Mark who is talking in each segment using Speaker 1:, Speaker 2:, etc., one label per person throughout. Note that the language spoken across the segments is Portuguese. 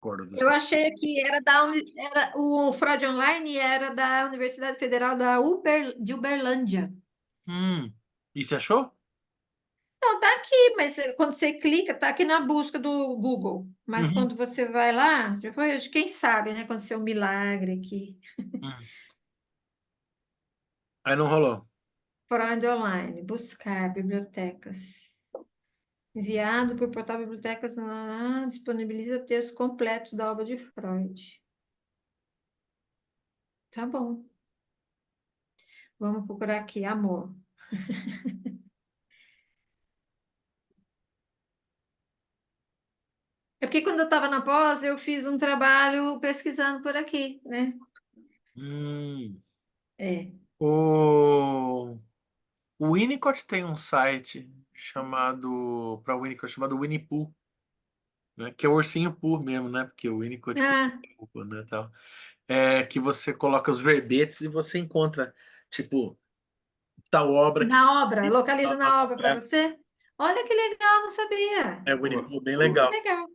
Speaker 1: recordo das
Speaker 2: Eu
Speaker 1: coisas.
Speaker 2: achei que era o Freud Online era da Universidade Federal de Uberlândia.
Speaker 1: E você achou?
Speaker 2: Não, tá aqui, mas quando você clica, tá aqui na busca do Google. Mas
Speaker 1: Uhum.
Speaker 2: quando você vai lá, já foi, quem sabe, né? Aconteceu um milagre aqui.
Speaker 1: Hum. Aí não rolou.
Speaker 2: Freud Online, buscar bibliotecas. Enviado por portal Bibliotecas, disponibiliza textos completos da obra de Freud. Tá bom. Vamos procurar aqui, amor. É porque quando eu estava na pós, eu fiz um trabalho pesquisando por aqui, né?
Speaker 1: Hum.
Speaker 2: É.
Speaker 1: O... o Winnicott tem um site chamado para Winnicott chamado Winnie Pooh, né? Que é o ursinho Pooh mesmo, né? Porque o Winnicott
Speaker 2: Ah,
Speaker 1: Pooh, né, tal. É que você coloca os verbetes e você encontra tipo tal obra que
Speaker 2: na obra, localiza na obra para você? Olha que legal, não sabia.
Speaker 1: é o Winnie Pooh bem legal.
Speaker 2: Legal.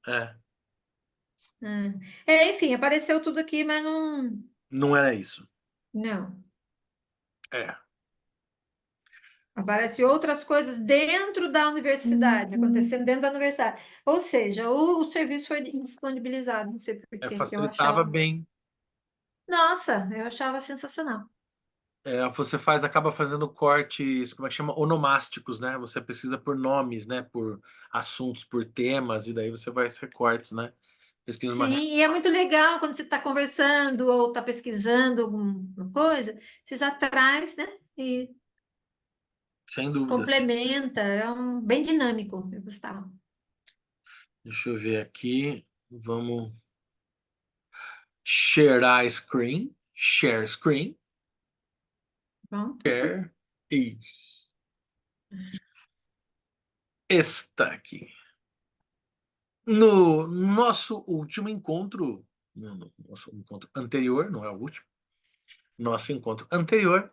Speaker 1: É,
Speaker 2: Ah. É, enfim, apareceu tudo aqui, mas não.
Speaker 1: não era isso.
Speaker 2: Não.
Speaker 1: É.
Speaker 2: Aparece outras coisas dentro da universidade, acontecendo dentro da universidade. Ou seja, o serviço foi disponibilizado, não sei por quê, que eu
Speaker 1: Facilitava
Speaker 2: achava.
Speaker 1: bem.
Speaker 2: Nossa, eu achava sensacional.
Speaker 1: Você acaba fazendo cortes, como é que chama? Onomásticos, né? Você pesquisa por nomes, né? Por assuntos, por temas, e daí você faz recortes, né? Pesquisa
Speaker 2: Sim,
Speaker 1: uma.
Speaker 2: e é muito legal quando você está conversando ou está pesquisando alguma coisa, você já traz, né? E
Speaker 1: Sem dúvida.
Speaker 2: complementa, é bem dinâmico, eu gostava.
Speaker 1: Deixa eu ver aqui. Vamos. Share screen. Share screen.
Speaker 2: Pronto, aqui.
Speaker 1: Share. Isso. Está aqui. No nosso último encontro, no nosso encontro anterior, não é o último, nosso encontro anterior,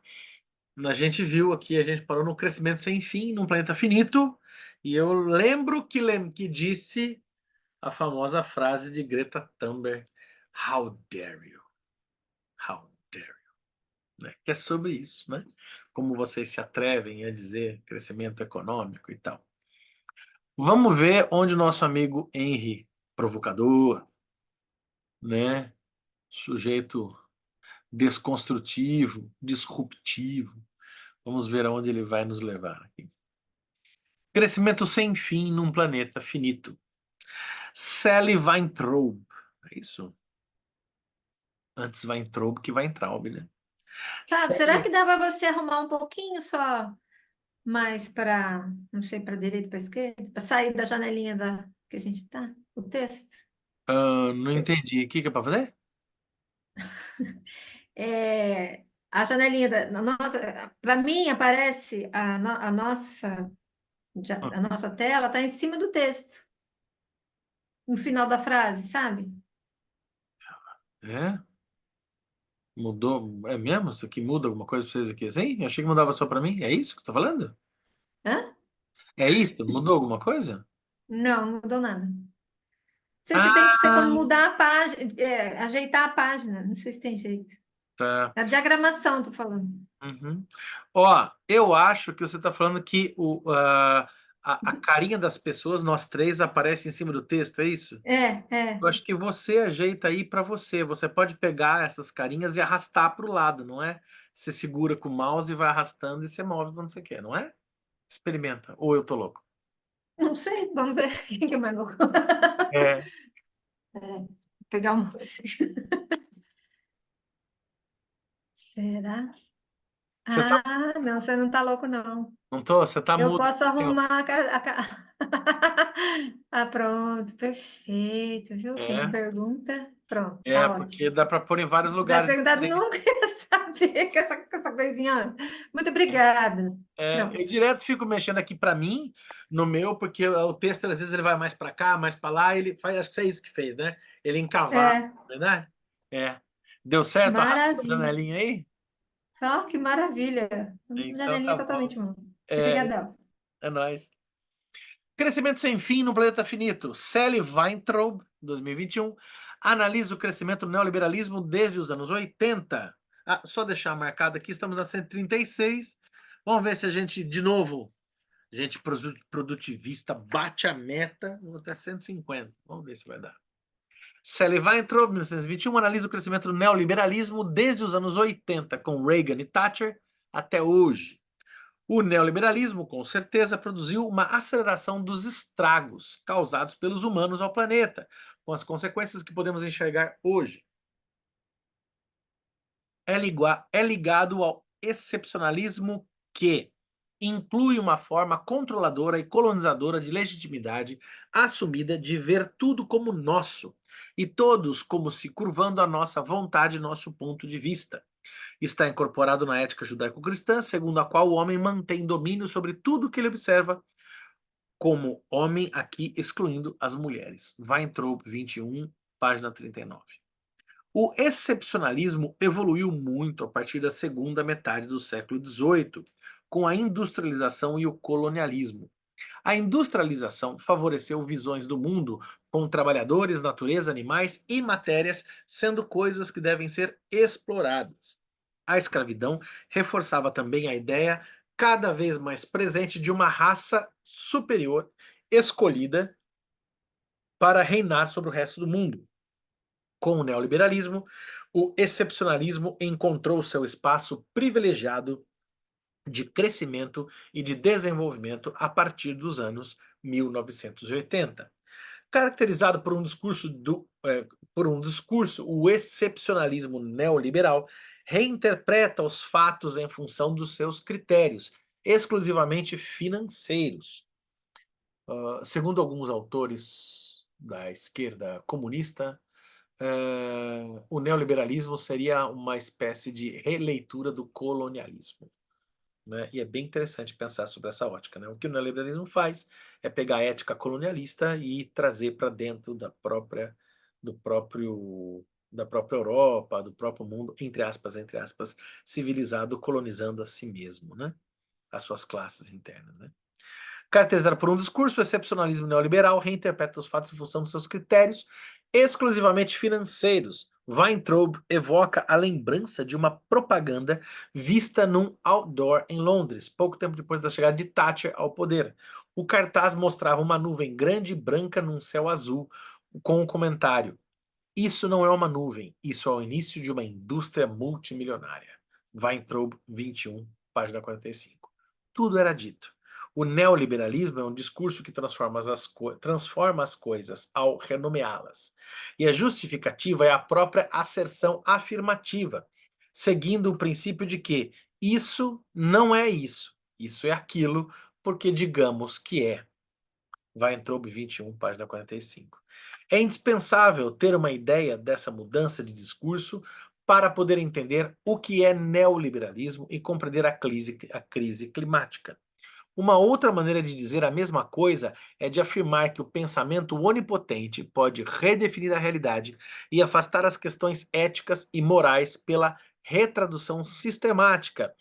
Speaker 1: a gente viu aqui, a gente parou no crescimento sem fim, num planeta finito, e eu lembro que disse a famosa frase de Greta Thunberg, How dare you? How dare you? Né? Que é sobre isso, né? Como vocês se atrevem a dizer crescimento econômico e tal. Vamos ver onde o nosso amigo Henry, provocador, né? Sujeito desconstrutivo, disruptivo. Vamos ver aonde ele vai nos levar aqui. Crescimento sem fim num planeta finito. Sally Weintraub. É isso? Antes Weintraub que Weintraub, né?
Speaker 2: Sabe, será
Speaker 1: Sally...
Speaker 2: que dá para você arrumar um pouquinho só mais para, não sei, para direita, para esquerda, para sair da janelinha que a gente tá, o texto?
Speaker 1: não entendi. O que é para fazer?
Speaker 2: A janelinha da nossa, para mim aparece a nossa tela está em cima do texto, no final da frase, sabe?
Speaker 1: É? Mudou? É mesmo? Isso aqui muda alguma coisa para vocês aqui assim? Eu achei que mudava só para mim. É isso que você está falando?
Speaker 2: Hã?
Speaker 1: É isso? Mudou alguma coisa?
Speaker 2: Não, não mudou nada. Não sei se tem que ser como
Speaker 1: Ah,
Speaker 2: mudar a página, ajeitar a página, não sei se tem jeito.
Speaker 1: tá.
Speaker 2: A diagramação, tô falando.
Speaker 1: Uhum. Ó, eu acho que você está falando que a carinha das pessoas, nós três, aparece em cima do texto, é isso?
Speaker 2: É.
Speaker 1: Eu acho que você ajeita aí para você. Você pode pegar essas carinhas e arrastar para o lado, não é? Você segura com o mouse e vai arrastando e você move quando você quer, não é? Experimenta. Ou eu tô louco.
Speaker 2: Não sei, vamos ver quem que é mais louco.
Speaker 1: É.
Speaker 2: Pegar um. Será?
Speaker 1: Você tá,
Speaker 2: Ah, não, você não tá louco, não.
Speaker 1: não tô? Você tá
Speaker 2: Eu
Speaker 1: mudo.
Speaker 2: posso arrumar Ah, pronto, perfeito, viu? Quem não
Speaker 1: É,
Speaker 2: pergunta, pronto,
Speaker 1: é,
Speaker 2: tá
Speaker 1: porque
Speaker 2: ótimo.
Speaker 1: dá para pôr em vários
Speaker 2: Se tivesse
Speaker 1: lugares
Speaker 2: perguntado,
Speaker 1: diferentes.
Speaker 2: nunca ia saber com essa coisinha. Muito obrigada.
Speaker 1: Eu
Speaker 2: Pronto.
Speaker 1: direto fico mexendo aqui para mim, no meu, porque o texto às vezes ele vai mais para cá, mais para lá, ele faz, acho que é isso que fez, né? Ele encavalo,
Speaker 2: É,
Speaker 1: verdade? É. Deu certo? Arrastou a
Speaker 2: maravilha.
Speaker 1: janelinha aí?
Speaker 2: Ó, que maravilha.
Speaker 1: Então
Speaker 2: Janelinha
Speaker 1: tá bom.
Speaker 2: totalmente.
Speaker 1: É,
Speaker 2: Obrigadão.
Speaker 1: é nóis. Crescimento sem fim no planeta finito. Sally Weintraub, 2021, analisa o crescimento do neoliberalismo desde os anos 80. Ah, só deixar marcado aqui, estamos na 136. Vamos ver se a gente, de novo, gente produtivista, bate a meta. Vou até 150. Vamos ver se vai dar. Sally Weintraub, 1921, analisa o crescimento do neoliberalismo desde os anos 80, com Reagan e Thatcher, até hoje. O neoliberalismo, com certeza, produziu uma aceleração dos estragos causados pelos humanos ao planeta, com as consequências que podemos enxergar hoje. É ligado ao excepcionalismo que inclui uma forma controladora e colonizadora de legitimidade assumida de ver tudo como nosso e todos como se curvando à nossa vontade e nosso ponto de vista. Está incorporado na ética judaico-cristã, segundo a qual o homem mantém domínio sobre tudo que ele observa, como homem, aqui excluindo as mulheres. Weintraub 21, página 39. O excepcionalismo evoluiu muito a partir da segunda metade do século XVIII, com a industrialização e o colonialismo. A industrialização favoreceu visões do mundo com trabalhadores, natureza, animais e matérias sendo coisas que devem ser exploradas. A escravidão reforçava também a ideia cada vez mais presente de uma raça superior escolhida para reinar sobre o resto do mundo. Com o neoliberalismo, o excepcionalismo encontrou seu espaço privilegiado de crescimento e de desenvolvimento a partir dos anos 1980. Caracterizado por um discurso, o excepcionalismo neoliberal reinterpreta os fatos em função dos seus critérios, exclusivamente financeiros. Segundo alguns autores da esquerda comunista, o neoliberalismo seria uma espécie de releitura do colonialismo. Né? E é bem interessante pensar sobre essa ótica. Né? O que o neoliberalismo faz é pegar a ética colonialista e trazer para dentro do próprio, da própria Europa, do próprio mundo, entre aspas, civilizado, colonizando a si mesmo, né? As suas classes internas. Né? Caracterizado por um discurso, o excepcionalismo neoliberal reinterpreta os fatos em função dos seus critérios exclusivamente financeiros. Weintraub evoca a lembrança de uma propaganda vista num outdoor em Londres, pouco tempo depois da chegada de Thatcher ao poder. O cartaz mostrava uma nuvem grande e branca num céu azul, com um comentário: "Isso não é uma nuvem, isso é o início de uma indústria multimilionária." Weintraub 21, página 45. Tudo era dito. O neoliberalismo é um discurso que transforma as coisas ao renomeá-las. E a justificativa é a própria asserção afirmativa, seguindo o princípio de que isso não é isso, isso é aquilo, porque digamos que é. Weintraub 21, página 45. É indispensável ter uma ideia dessa mudança de discurso para poder entender o que é neoliberalismo e compreender a crise climática. Uma outra maneira de dizer a mesma coisa é de afirmar que o pensamento onipotente pode redefinir a realidade e afastar as questões éticas e morais pela retradução sistemática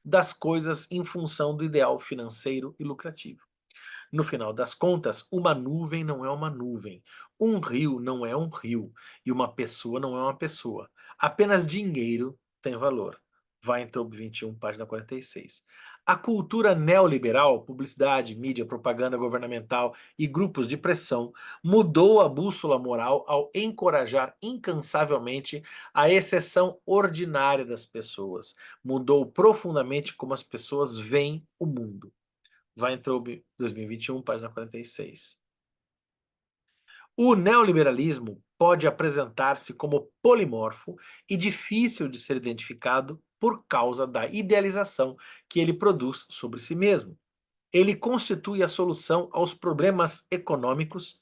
Speaker 1: das coisas em função do ideal financeiro e lucrativo. No final das contas, uma nuvem não é uma nuvem, um rio não é um rio e uma pessoa não é uma pessoa. Apenas dinheiro tem valor. Weintraub 21, página 46. A cultura neoliberal, publicidade, mídia, propaganda governamental e grupos de pressão mudou a bússola moral ao encorajar incansavelmente a exceção ordinária das pessoas. Mudou profundamente como as pessoas veem o mundo. Weintraub, 2021, página 46. O neoliberalismo pode apresentar-se como polimorfo e difícil de ser identificado por causa da idealização que ele produz sobre si mesmo. Ele constitui a solução aos problemas econômicos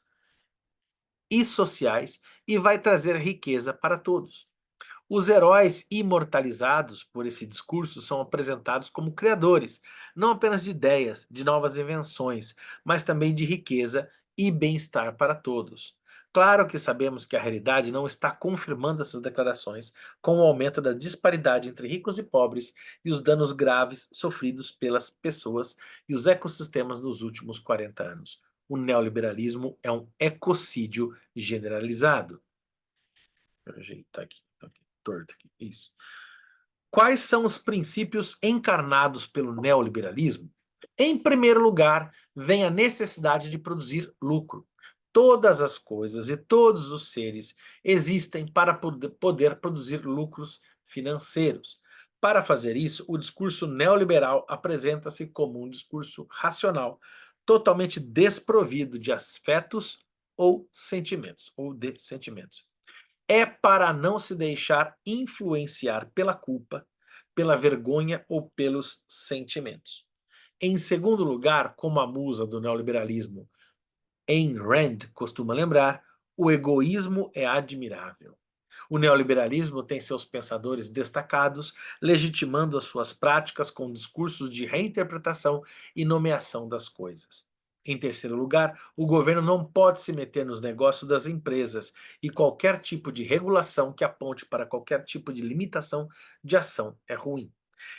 Speaker 1: e sociais e vai trazer riqueza para todos. Os heróis imortalizados por esse discurso são apresentados como criadores, não apenas de ideias, de novas invenções, mas também de riqueza e bem-estar para todos. Claro que sabemos que a realidade não está confirmando essas declarações, com o aumento da disparidade entre ricos e pobres e os danos graves sofridos pelas pessoas e os ecossistemas nos últimos 40 anos. O neoliberalismo é um ecocídio generalizado. Deixa eu ajeitar aqui, tá aqui, torto aqui, isso. Quais são os princípios encarnados pelo neoliberalismo? Em primeiro lugar, vem a necessidade de produzir lucro. Todas as coisas e todos os seres existem para poder produzir lucros financeiros. Para fazer isso, o discurso neoliberal apresenta-se como um discurso racional, totalmente desprovido de afetos ou sentimentos, ou de sentimentos. É para não se deixar influenciar pela culpa, pela vergonha ou pelos sentimentos. Em segundo lugar, como a musa do neoliberalismo, Ayn Rand, costuma lembrar, o egoísmo é admirável. O neoliberalismo tem seus pensadores destacados, legitimando as suas práticas com discursos de reinterpretação e nomeação das coisas. Em terceiro lugar, o governo não pode se meter nos negócios das empresas e qualquer tipo de regulação que aponte para qualquer tipo de limitação de ação é ruim.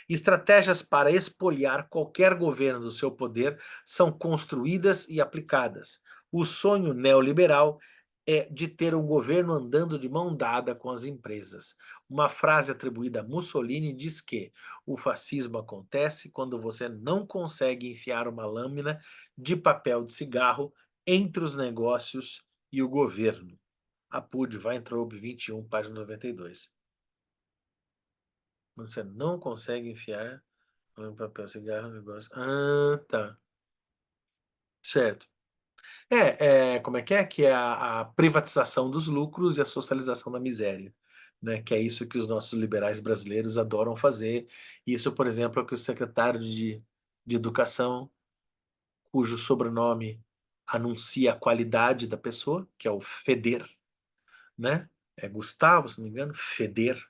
Speaker 1: Estratégias para expoliar qualquer governo do seu poder são construídas e aplicadas. O sonho neoliberal é de ter um governo andando de mão dada com as empresas. Uma frase atribuída a Mussolini diz que o fascismo acontece quando você não consegue enfiar uma lâmina de papel de cigarro entre os negócios e o governo. Apud, Weintraub 21, página 92. Você não consegue enfiar um papel, cigarro, negócio. Ah, tá. Certo. Como é que é? Que é a privatização dos lucros e a socialização da miséria. Né? Que é isso que os nossos liberais brasileiros adoram fazer. Isso, por exemplo, é o que o secretário de Educação, cujo sobrenome anuncia a qualidade da pessoa, que é o Feder, né? É Gustavo, se não me engano, Feder,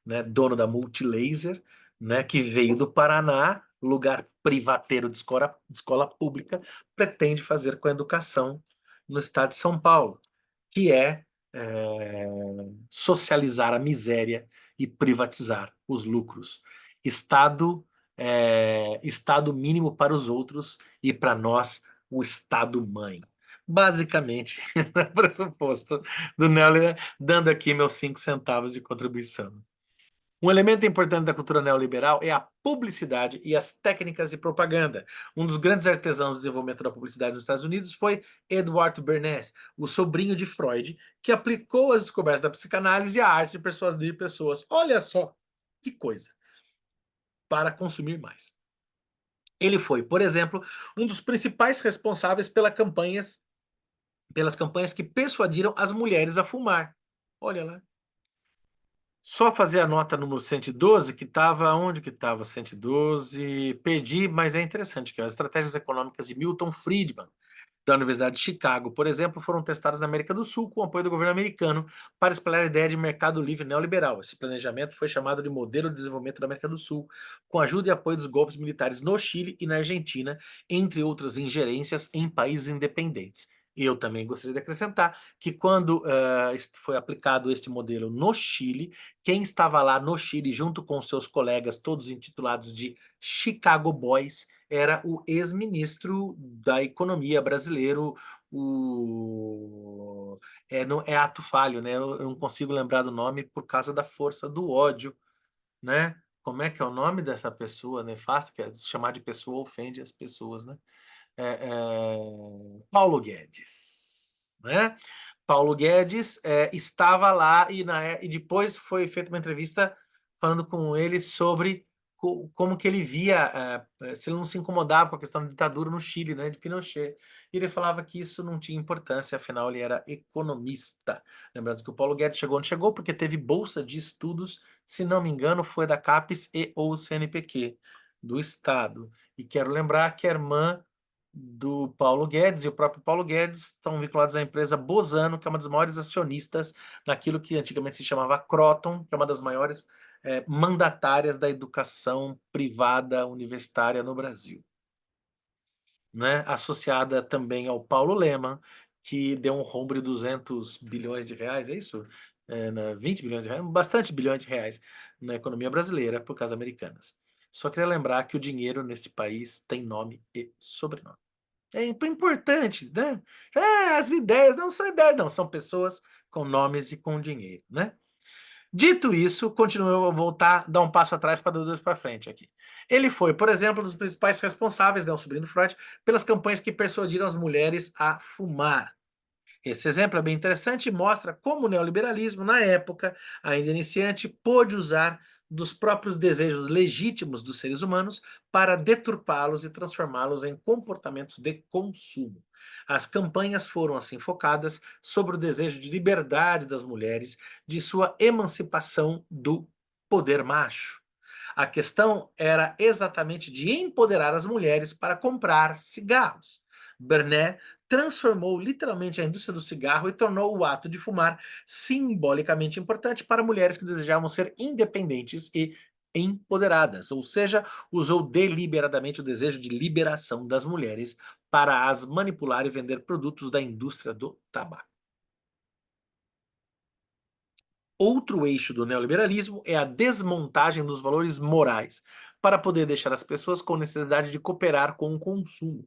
Speaker 1: né? Dono da Multilaser, né? Que veio do Paraná, lugar privateiro de escola pública, pretende fazer com a educação no estado de São Paulo, que é socializar a miséria e privatizar os lucros. Estado, estado mínimo para os outros e para nós o Estado mãe. Basicamente, o pressuposto do neoliberalismo, dando aqui meus 5 centavos de contribuição. Um elemento importante da cultura neoliberal é a publicidade e as técnicas de propaganda. Um dos grandes artesãos do desenvolvimento da publicidade nos Estados Unidos foi Edward Bernays, o sobrinho de Freud, que aplicou as descobertas da psicanálise à arte de persuadir pessoas. Olha só que coisa! Para consumir mais. Ele foi, por exemplo, um dos principais responsáveis pelas campanhas que persuadiram as mulheres a fumar. Olha lá. Só fazer a nota número 112, que estava. Onde que estava 112? Perdi, mas é interessante, que é as estratégias econômicas de Milton Friedman, da Universidade de Chicago, por exemplo, foram testadas na América do Sul com o apoio do governo americano para espalhar a ideia de mercado livre neoliberal. Esse planejamento foi chamado de Modelo de Desenvolvimento da América do Sul, com ajuda e apoio dos golpes militares no Chile e na Argentina, entre outras ingerências em países independentes. Eu também gostaria de acrescentar que quando foi aplicado este modelo no Chile, quem estava lá no Chile, junto com seus colegas, todos intitulados de Chicago Boys, era o ex-ministro da economia brasileiro, é ato falho, né? Eu não consigo lembrar do nome por causa da força do ódio, né? Como é que é o nome dessa pessoa nefasta? Que chamar de pessoa ofende as pessoas, né? Paulo Guedes, né? Paulo Guedes estava lá e depois foi feita uma entrevista falando com ele sobre como que ele via, se ele não se incomodava com a questão da ditadura no Chile, né, de Pinochet. E ele falava que isso não tinha importância, afinal ele era economista. Lembrando que o Paulo Guedes chegou, não chegou porque teve bolsa de estudos, se não me engano, foi da CAPES e ou CNPq, do Estado. E quero lembrar que a irmã do Paulo Guedes e o próprio Paulo Guedes estão vinculados à empresa Bozano, que é uma das maiores acionistas naquilo que antigamente se chamava Croton, que é uma das maiores mandatárias da educação privada universitária no Brasil, né? Associada também ao Paulo Leman, que deu um rombo de 200 bilhões de reais, é isso? 20 bilhões de reais, bastante bilhões de reais na economia brasileira por causa americanas. Só queria lembrar que o dinheiro neste país tem nome e sobrenome. É importante, né? As ideias não são ideias, não, são pessoas com nomes e com dinheiro, né? Dito isso, continuou a voltar, dar um passo atrás para dar dois para frente aqui. Ele foi, por exemplo, um dos principais responsáveis, né, o sobrinho do Freud, pelas campanhas que persuadiram as mulheres a fumar. Esse exemplo é bem interessante e mostra como o neoliberalismo, na época, ainda iniciante, pôde usar dos próprios desejos legítimos dos seres humanos para deturpá-los e transformá-los em comportamentos de consumo. As campanhas foram assim focadas sobre o desejo de liberdade das mulheres, de sua emancipação do poder macho. A questão era exatamente de empoderar as mulheres para comprar cigarros. Bernet transformou literalmente a indústria do cigarro e tornou o ato de fumar simbolicamente importante para mulheres que desejavam ser independentes e empoderadas, ou seja, usou deliberadamente o desejo de liberação das mulheres para as manipular e vender produtos da indústria do tabaco. Outro eixo do neoliberalismo é a desmontagem dos valores morais, para poder deixar as pessoas com necessidade de cooperar com o consumo.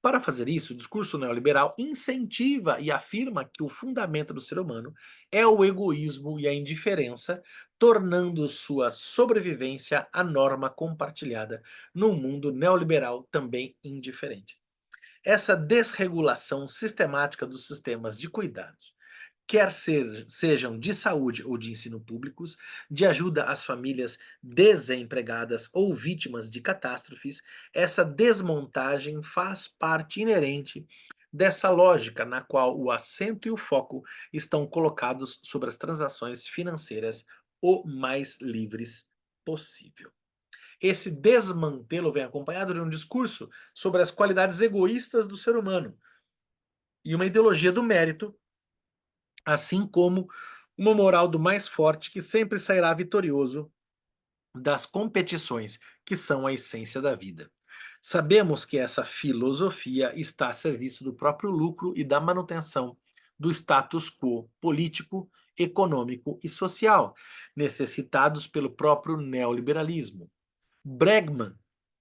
Speaker 1: Para fazer isso, o discurso neoliberal incentiva e afirma que o fundamento do ser humano é o egoísmo e a indiferença, tornando sua sobrevivência a norma compartilhada num mundo neoliberal também indiferente. Essa desregulação sistemática dos sistemas de cuidados, sejam de saúde ou de ensino públicos, de ajuda às famílias desempregadas ou vítimas de catástrofes, essa desmontagem faz parte inerente dessa lógica na qual o acento e o foco estão colocados sobre as transações financeiras o mais livres possível. Esse desmantelo vem acompanhado de um discurso sobre as qualidades egoístas do ser humano e uma ideologia do mérito, assim como uma moral do mais forte que sempre sairá vitorioso das competições que são a essência da vida. Sabemos que essa filosofia está a serviço do próprio lucro e da manutenção do status quo político, econômico e social, necessitados pelo próprio neoliberalismo. Bregman,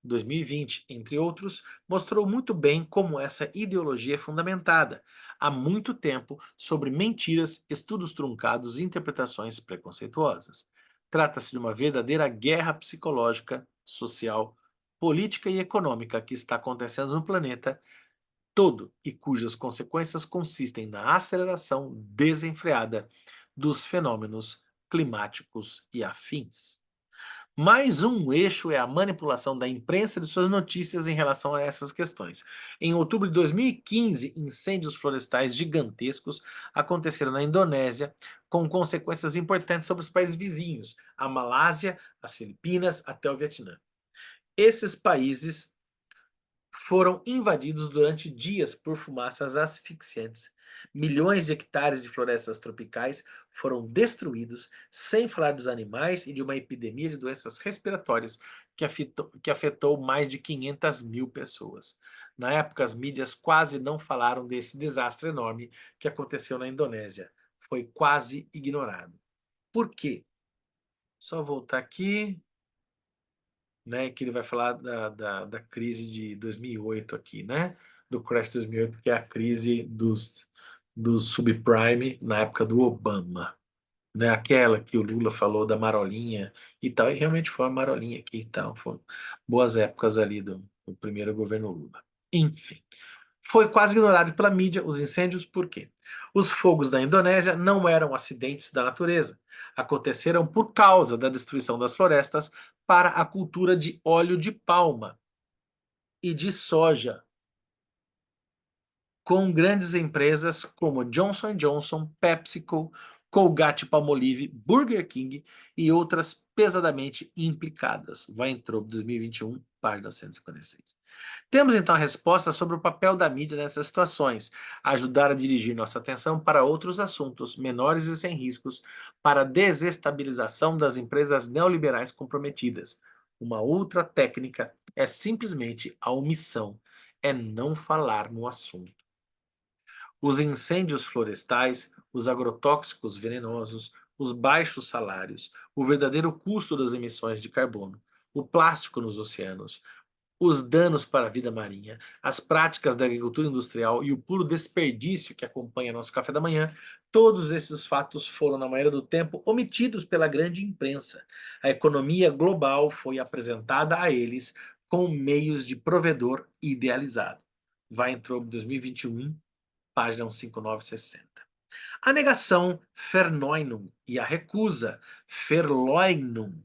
Speaker 1: 2020, entre outros, mostrou muito bem como essa ideologia é fundamentada, há muito tempo, sobre mentiras, estudos truncados e interpretações preconceituosas. Trata-se de uma verdadeira guerra psicológica, social, política e econômica que está acontecendo no planeta todo e cujas consequências consistem na aceleração desenfreada dos fenômenos climáticos e afins. Mais um eixo é a manipulação da imprensa de suas notícias em relação a essas questões. Em outubro de 2015, incêndios florestais gigantescos aconteceram na Indonésia, com consequências importantes sobre os países vizinhos, a Malásia, as Filipinas, até o Vietnã. Esses países foram invadidos durante dias por fumaças asfixiantes. Milhões de hectares de florestas tropicais foram destruídos, sem falar dos animais e de uma epidemia de doenças respiratórias que afetou mais de 500 mil pessoas. Na época, as mídias quase não falaram desse desastre enorme que aconteceu na Indonésia. Foi quase ignorado. Por quê? Só voltar aqui, né, que ele vai falar da crise de 2008 aqui, né, do crash de 2008, que é a crise dos subprime na época do Obama, né, aquela que o Lula falou da marolinha e tal, e realmente foi uma marolinha aqui e tal, foram boas épocas ali do primeiro governo Lula. Enfim, foi quase ignorado pela mídia os incêndios, por quê? Os fogos da Indonésia não eram acidentes da natureza. Aconteceram por causa da destruição das florestas para a cultura de óleo de palma e de soja, com grandes empresas como Johnson Johnson, PepsiCo, Colgate-Palmolive, Burger King e outras pesadamente implicadas. Weintraub 2021, página 156. Temos então a resposta sobre o papel da mídia nessas situações, ajudar a dirigir nossa atenção para outros assuntos menores e sem riscos, para a desestabilização das empresas neoliberais comprometidas. Uma outra técnica é simplesmente a omissão, é não falar no assunto. Os incêndios florestais, os agrotóxicos venenosos, os baixos salários, o verdadeiro custo das emissões de carbono, o plástico nos oceanos, os danos para a vida marinha, as práticas da agricultura industrial e o puro desperdício que acompanha nosso café da manhã, todos esses fatos foram, na maioria do tempo, omitidos pela grande imprensa. A economia global foi apresentada a eles com meios de provedor idealizado. Weintraub, 2021, página 15960. A negação Verneunung e a recusa Verleugnung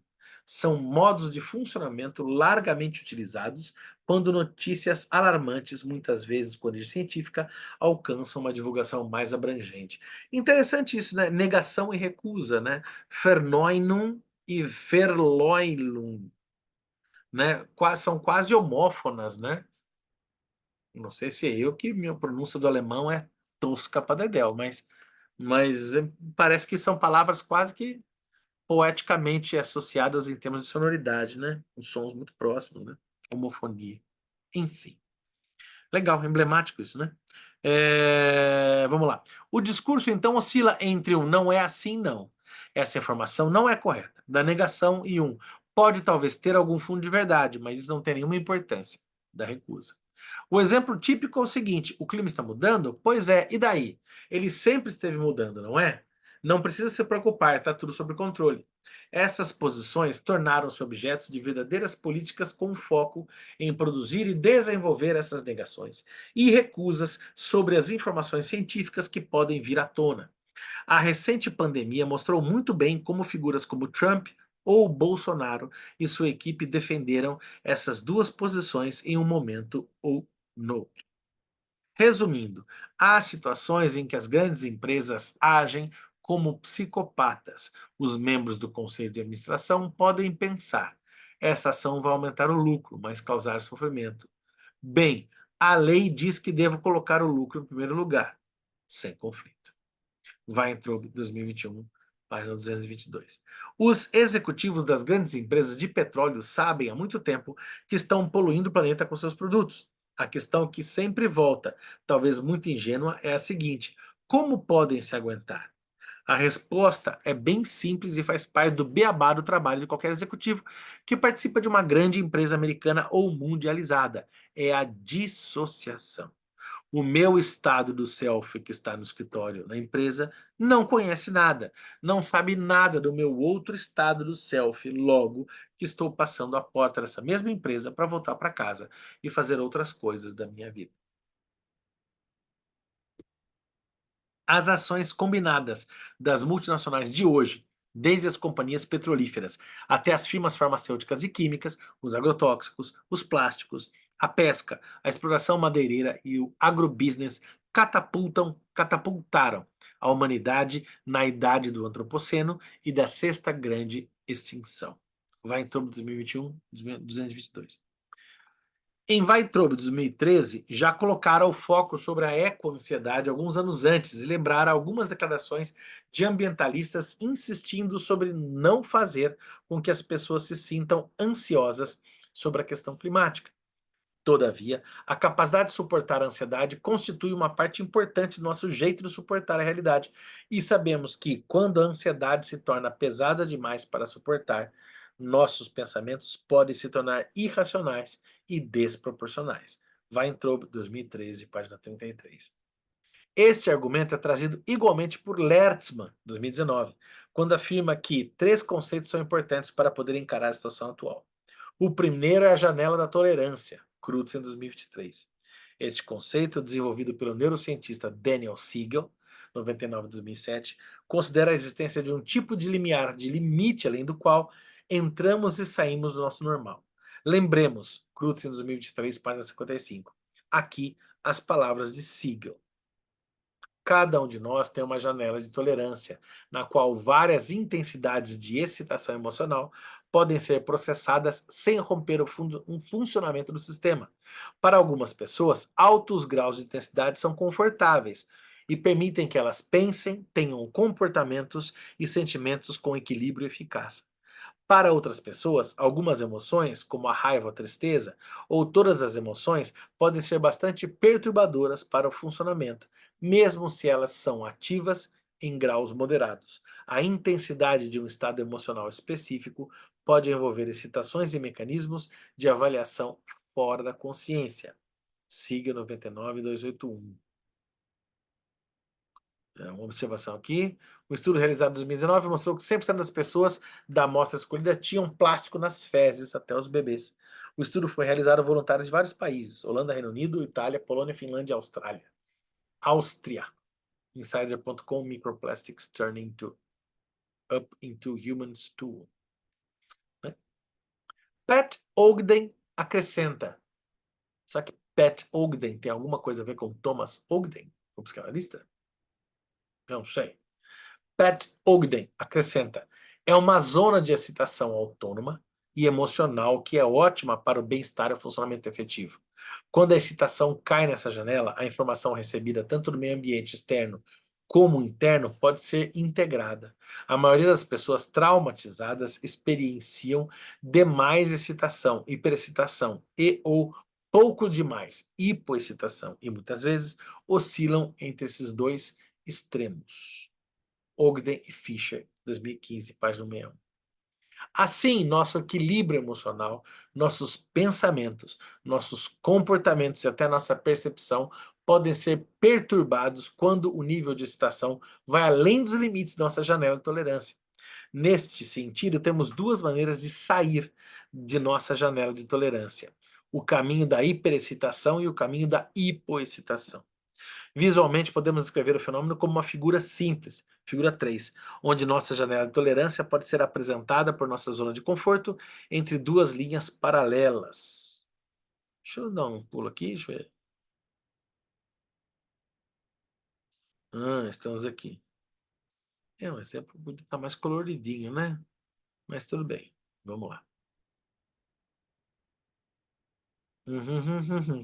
Speaker 1: são modos de funcionamento largamente utilizados quando notícias alarmantes, muitas vezes com origem científica, alcançam uma divulgação mais abrangente. Interessante isso, né? Negação e recusa, né? Verneunung e Verleugnung, né? São quase homófonas, né? Não sei se é eu que minha pronúncia do alemão é tosca para dedéu, mas parece que são palavras quase que poeticamente associadas em termos de sonoridade, né? Com sons muito próximos, né? Homofonia. Enfim. Legal, emblemático isso, né? Vamos lá. O discurso, então, oscila entre um não é assim, não. Essa informação não é correta. Da negação e um pode talvez ter algum fundo de verdade, mas isso não tem nenhuma importância. Da recusa. O exemplo típico é o seguinte: o clima está mudando? Pois é, e daí? Ele sempre esteve mudando, não é? Não precisa se preocupar, está tudo sob controle. Essas posições tornaram-se objetos de verdadeiras políticas com foco em produzir e desenvolver essas negações e recusas sobre as informações científicas que podem vir à tona. A recente pandemia mostrou muito bem como figuras como Trump ou Bolsonaro e sua equipe defenderam essas duas posições em um momento ou no outro. Resumindo, há situações em que as grandes empresas agem como psicopatas. Os membros do conselho de administração podem pensar: essa ação vai aumentar o lucro, mas causar sofrimento. Bem, a lei diz que devo colocar o lucro em primeiro lugar, sem conflito. Weintraub, 2021, página 222. Os executivos das grandes empresas de petróleo sabem há muito tempo que estão poluindo o planeta com seus produtos. A questão que sempre volta, talvez muito ingênua, é a seguinte: como podem se aguentar? A resposta é bem simples e faz parte do beabá do trabalho de qualquer executivo que participa de uma grande empresa americana ou mundializada. É a dissociação. O meu estado do self, que está no escritório, na empresa, não conhece nada, não sabe nada do meu outro estado do self, logo que estou passando a porta dessa mesma empresa para voltar para casa e fazer outras coisas da minha vida. As ações combinadas das multinacionais de hoje, desde as companhias petrolíferas até as firmas farmacêuticas e químicas, os agrotóxicos, os plásticos, a pesca, a exploração madeireira e o agrobusiness catapultaram a humanidade na idade do antropoceno e da sexta grande extinção. Vai em torno de 2021, 222. Em Weitraub, 2013, já colocaram o foco sobre a eco-ansiedade alguns anos antes e lembraram algumas declarações de ambientalistas insistindo sobre não fazer com que as pessoas se sintam ansiosas sobre a questão climática. Todavia, a capacidade de suportar a ansiedade constitui uma parte importante do nosso jeito de suportar a realidade, e sabemos que, quando a ansiedade se torna pesada demais para suportar, nossos pensamentos podem se tornar irracionais e desproporcionais. Weintraub, 2013, página 33. Esse argumento é trazido igualmente por Lertzmann, 2019, quando afirma que três conceitos são importantes para poder encarar a situação atual. O primeiro é a janela da tolerância, Crutzen, 2023. Este conceito, desenvolvido pelo neurocientista Daniel Siegel, 99-2007, considera a existência de um tipo de limiar, de limite além do qual entramos e saímos do nosso normal. Lembremos, Crutzen, 2023, página 55. Aqui, as palavras de Siegel. Cada um de nós tem uma janela de tolerância, na qual várias intensidades de excitação emocional podem ser processadas sem romper um funcionamento do sistema. Para algumas pessoas, altos graus de intensidade são confortáveis e permitem que elas pensem, tenham comportamentos e sentimentos com equilíbrio e eficácia. Para outras pessoas, algumas emoções, como a raiva ou a tristeza, ou todas as emoções, podem ser bastante perturbadoras para o funcionamento, mesmo se elas são ativas em graus moderados. A intensidade de um estado emocional específico pode envolver excitações e mecanismos de avaliação fora da consciência. Siga 99281. Uma observação aqui. Um estudo realizado em 2019 mostrou que 100% das pessoas da amostra escolhida tinham plástico nas fezes até os bebês. O estudo foi realizado a voluntários de vários países: Holanda, Reino Unido, Itália, Polônia, Finlândia e Austrália. Áustria. Insider.com, microplastics turning up into human stool. Né? Pat Ogden acrescenta. Será que Pat Ogden tem alguma coisa a ver com Thomas Ogden, o psicanalista? Não sei. Pat Ogden acrescenta: é uma zona de excitação autônoma e emocional que é ótima para o bem-estar e o funcionamento efetivo. Quando a excitação cai nessa janela, a informação recebida tanto do meio ambiente externo como interno pode ser integrada. A maioria das pessoas traumatizadas experienciam demais excitação, hiperexcitação e ou pouco demais, hipoexcitação, e muitas vezes oscilam entre esses dois extremos. Ogden e Fisher, 2015, página 61. Assim, nosso equilíbrio emocional, nossos pensamentos, nossos comportamentos e até nossa percepção podem ser perturbados quando o nível de excitação vai além dos limites da nossa janela de tolerância. Neste sentido, temos duas maneiras de sair de nossa janela de tolerância: o caminho da hiperexcitação e o caminho da hipoexcitação. Visualmente, podemos descrever o fenômeno como uma figura simples, figura 3, onde nossa janela de tolerância pode ser apresentada por nossa zona de conforto entre duas linhas paralelas. Deixa eu dar um pulo aqui, deixa eu ver. Estamos aqui. Um exemplo podia estar mais coloridinho, né? Mas tudo bem, vamos lá.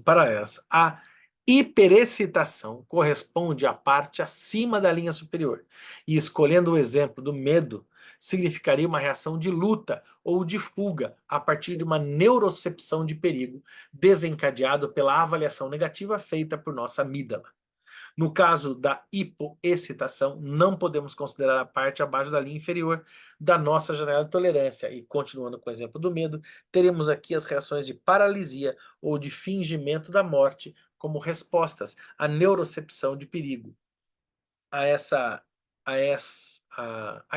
Speaker 1: Para essa, a hiperexcitação corresponde à parte acima da linha superior. E escolhendo o exemplo do medo, significaria uma reação de luta ou de fuga a partir de uma neurocepção de perigo desencadeado pela avaliação negativa feita por nossa amígdala. No caso da hipoexcitação, não podemos considerar a parte abaixo da linha inferior da nossa janela de tolerância. E continuando com o exemplo do medo, teremos aqui as reações de paralisia ou de fingimento da morte como respostas à neurocepção de perigo. A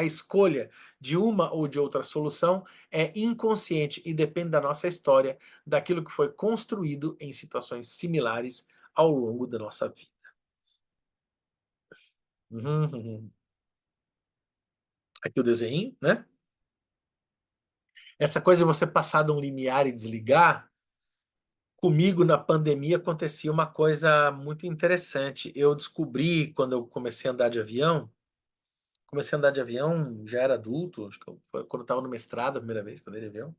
Speaker 1: escolha de uma ou de outra solução é inconsciente e depende da nossa história, daquilo que foi construído em situações similares ao longo da nossa vida. Aqui o desenho, né? Essa coisa de você passar de um limiar e desligar, comigo na pandemia acontecia uma coisa muito interessante. Eu descobri, quando eu comecei a andar de avião, já era adulto, acho que foi quando eu estava no mestrado, a primeira vez que eu andei de avião.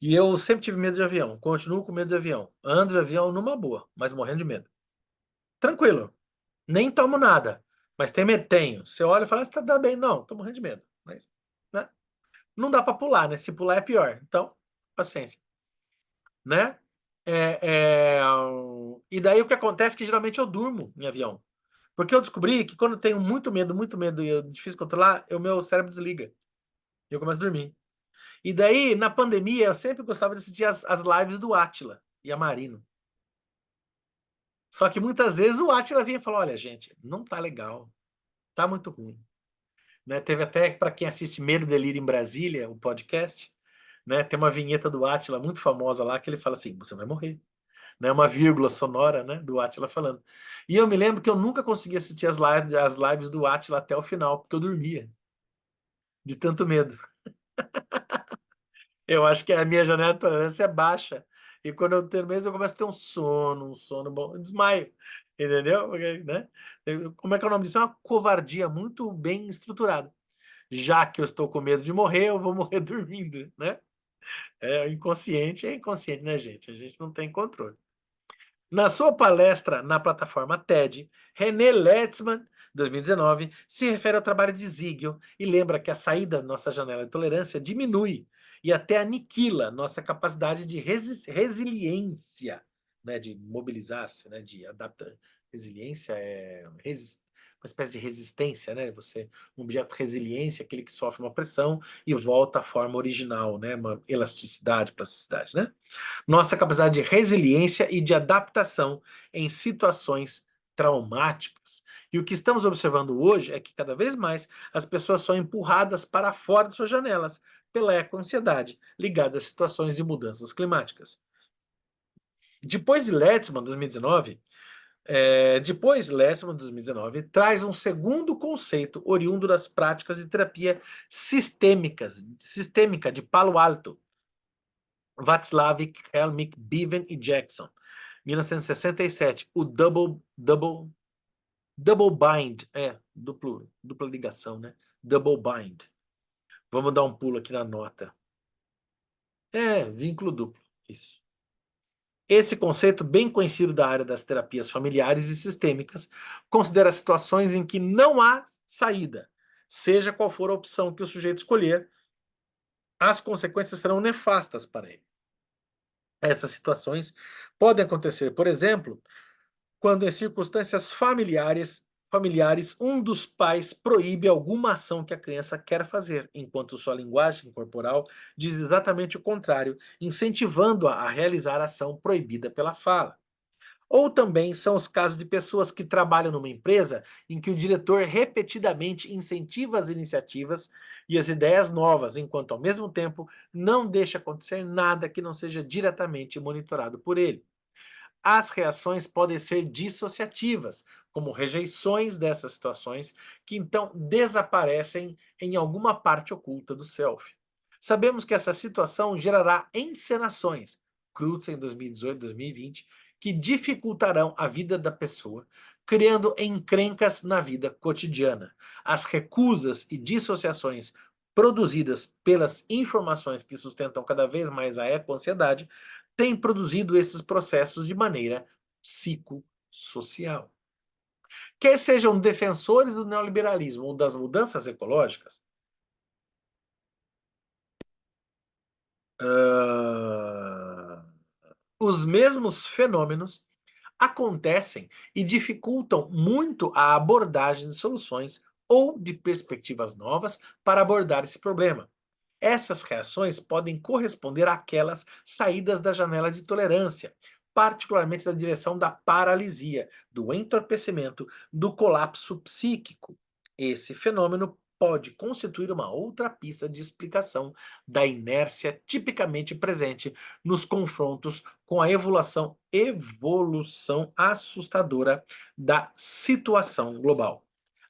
Speaker 1: E eu sempre tive medo de avião, continuo com medo de avião. Ando de avião numa boa, mas morrendo de medo. Tranquilo, nem tomo nada, mas tem medo? Tenho. Você olha e fala, você tá bem? Não, tô morrendo de medo. Mas, né? Não dá para pular, né? Se pular é pior. Então, paciência, né? E daí o que acontece é que geralmente eu durmo em avião. Porque eu descobri que quando eu tenho muito medo e é difícil controlar, o meu cérebro desliga. E eu começo a dormir. E daí, na pandemia, eu sempre gostava de assistir as lives do Átila e a Marino. Só que muitas vezes o Átila vinha e falou: olha, gente, não tá legal. Tá muito ruim. Né? Teve até, para quem assiste Medo e Delírio em Brasília, o podcast, né? Tem uma vinheta do Átila muito famosa lá que ele fala assim: você vai morrer. Né? Uma vírgula sonora, né? Do Átila falando. E eu me lembro que eu nunca consegui assistir as lives do Átila até o final, porque eu dormia. De tanto medo. Eu acho que a minha janela de tolerância é baixa. E quando eu tenho medo, eu começo a ter um sono bom, eu desmaio. Entendeu? Porque, né? Como é que é o nome disso? É uma covardia muito bem estruturada. Já que eu estou com medo de morrer, eu vou morrer dormindo, né? É inconsciente, né, gente? A gente não tem controle. Na sua palestra na plataforma TED, René Letzmann, 2019, se refere ao trabalho de Ziegel e lembra que a saída da nossa janela de tolerância diminui e até aniquila nossa capacidade de resiliência, né, de mobilizar-se, né, de adaptar. Resiliência é uma espécie de resistência, né? Um objeto de resiliência, aquele que sofre uma pressão e volta à forma original, né? Uma elasticidade, plasticidade, né? Nossa capacidade de resiliência e de adaptação em situações traumáticas. E o que estamos observando hoje é que cada vez mais as pessoas são empurradas para fora de suas janelas pela eco-ansiedade ligada a situações de mudanças climáticas. Depois de Letzman, 2019, Letzman, 2019, traz um segundo conceito oriundo das práticas de terapia sistêmica de Palo Alto, Václavic, Helmich, Bevan e Jackson, 1967, o double bind, dupla ligação, né? Double bind. Vamos dar um pulo aqui na nota. Vínculo duplo, isso. Esse conceito, bem conhecido da área das terapias familiares e sistêmicas, considera situações em que não há saída. Seja qual for a opção que o sujeito escolher, as consequências serão nefastas para ele. Essas situações podem acontecer, por exemplo, quando em circunstâncias familiares um dos pais proíbe alguma ação que a criança quer fazer, enquanto sua linguagem corporal diz exatamente o contrário, incentivando-a a realizar a ação proibida pela fala. Ou também são os casos de pessoas que trabalham numa empresa em que o diretor repetidamente incentiva as iniciativas e as ideias novas, enquanto ao mesmo tempo não deixa acontecer nada que não seja diretamente monitorado por ele. As reações podem ser dissociativas, como rejeições dessas situações, que então desaparecem em alguma parte oculta do self. Sabemos que essa situação gerará encenações, Crutzen em 2018, 2020, que dificultarão a vida da pessoa, criando encrencas na vida cotidiana. As recusas e dissociações produzidas pelas informações que sustentam cada vez mais a eco-ansiedade têm produzido esses processos de maneira psicossocial. Quer sejam defensores do neoliberalismo ou das mudanças ecológicas, os mesmos fenômenos acontecem e dificultam muito a abordagem de soluções ou de perspectivas novas para abordar esse problema. Essas reações podem corresponder àquelas saídas da janela de tolerância, particularmente na direção da paralisia, do entorpecimento, do colapso psíquico. Esse fenômeno pode constituir uma outra pista de explicação da inércia tipicamente presente nos confrontos com a evolução assustadora da situação global.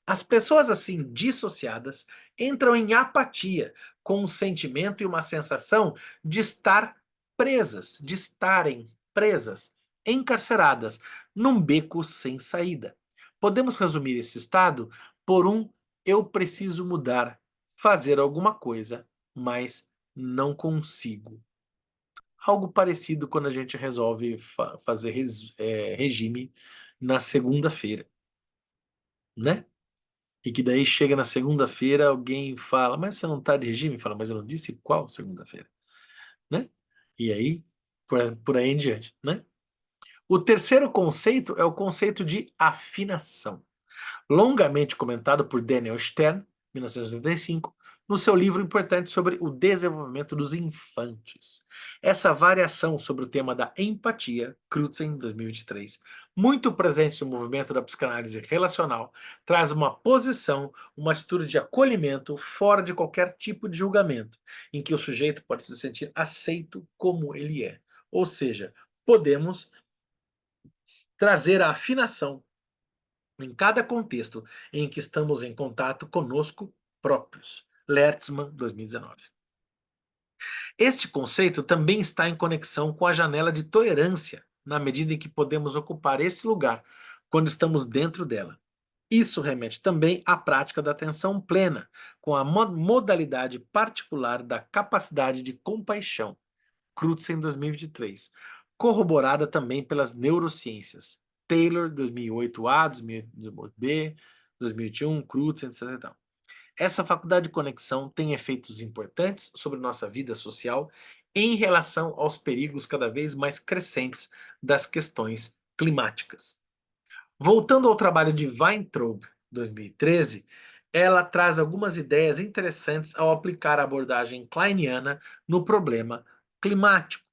Speaker 1: As pessoas assim dissociadas entram em apatia, com um sentimento e uma sensação de estarem presas, encarceradas, num beco sem saída. Podemos resumir esse estado por um eu preciso mudar, fazer alguma coisa, mas não consigo. Algo parecido quando a gente resolve fazer regime na segunda-feira, né? E que daí chega na segunda-feira, alguém fala, mas você não está de regime? Fala, mas eu não disse qual segunda-feira, né? E aí, por aí em diante, né? O terceiro conceito é o conceito de afinação, longamente comentado por Daniel Stern, 1985, no seu livro importante sobre o desenvolvimento dos infantes. Essa variação sobre o tema da empatia, Crutzen, 2023, muito presente no movimento da psicanálise relacional, traz uma posição, uma atitude de acolhimento fora de qualquer tipo de julgamento, em que o sujeito pode se sentir aceito como ele é. Ou seja, podemos trazer a afinação em cada contexto em que estamos em contato conosco próprios. Lertzman, 2019. Este conceito também está em conexão com a janela de tolerância, na medida em que podemos ocupar esse lugar quando estamos dentro dela. Isso remete também à prática da atenção plena, com a modalidade particular da capacidade de compaixão, Crutzen, 2023, corroborada também pelas neurociências. Taylor, 2008A, 2008B, 2021, Crutzen, etc. Essa faculdade de conexão tem efeitos importantes sobre nossa vida social em relação aos perigos cada vez mais crescentes das questões climáticas. Voltando ao trabalho de Weintraub, 2013, ela traz algumas ideias interessantes ao aplicar a abordagem kleiniana no problema climático.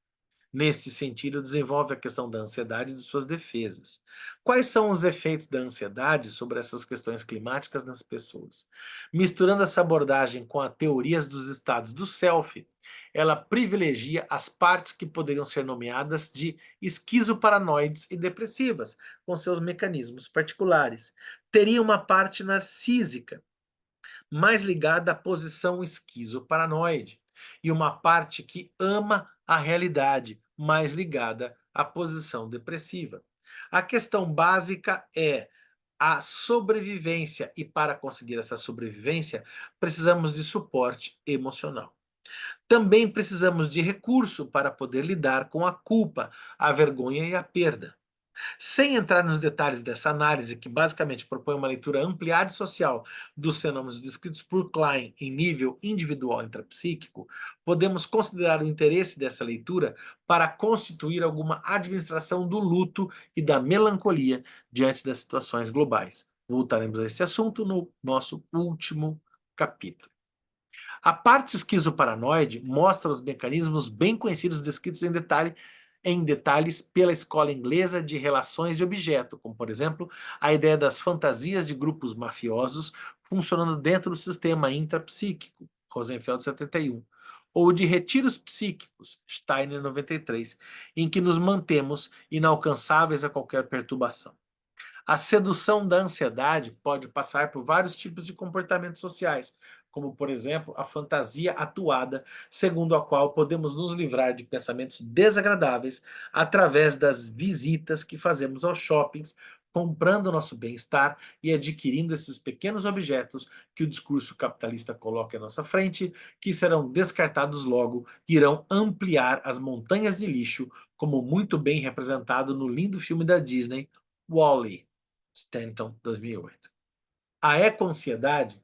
Speaker 1: Nesse sentido, desenvolve a questão da ansiedade e de suas defesas. Quais são os efeitos da ansiedade sobre essas questões climáticas nas pessoas? Misturando essa abordagem com as teorias dos estados do self, ela privilegia as partes que poderiam ser nomeadas de esquizoparanoides e depressivas, com seus mecanismos particulares. Teria uma parte narcísica, mais ligada à posição esquizoparanoide, e uma parte que ama a realidade, mais ligada à posição depressiva. A questão básica é a sobrevivência, e para conseguir essa sobrevivência, precisamos de suporte emocional. Também precisamos de recurso para poder lidar com a culpa, a vergonha e a perda. Sem entrar nos detalhes dessa análise, que basicamente propõe uma leitura ampliada e social dos fenômenos descritos por Klein em nível individual intrapsíquico, podemos considerar o interesse dessa leitura para constituir alguma administração do luto e da melancolia diante das situações globais. Voltaremos a esse assunto no nosso último capítulo. A parte esquizoparanoide mostra os mecanismos bem conhecidos descritos em detalhes pela escola inglesa de relações de objeto, como, por exemplo, a ideia das fantasias de grupos mafiosos funcionando dentro do sistema intrapsíquico, Rosenfeld 71, ou de retiros psíquicos, Steiner 93, em que nos mantemos inalcançáveis a qualquer perturbação. A sedução da ansiedade pode passar por vários tipos de comportamentos sociais, como, por exemplo, a fantasia atuada, segundo a qual podemos nos livrar de pensamentos desagradáveis através das visitas que fazemos aos shoppings, comprando nosso bem-estar e adquirindo esses pequenos objetos que o discurso capitalista coloca à nossa frente, que serão descartados logo e irão ampliar as montanhas de lixo, como muito bem representado no lindo filme da Disney, Wall-E. Stanton, 2008. A eco-ansiedade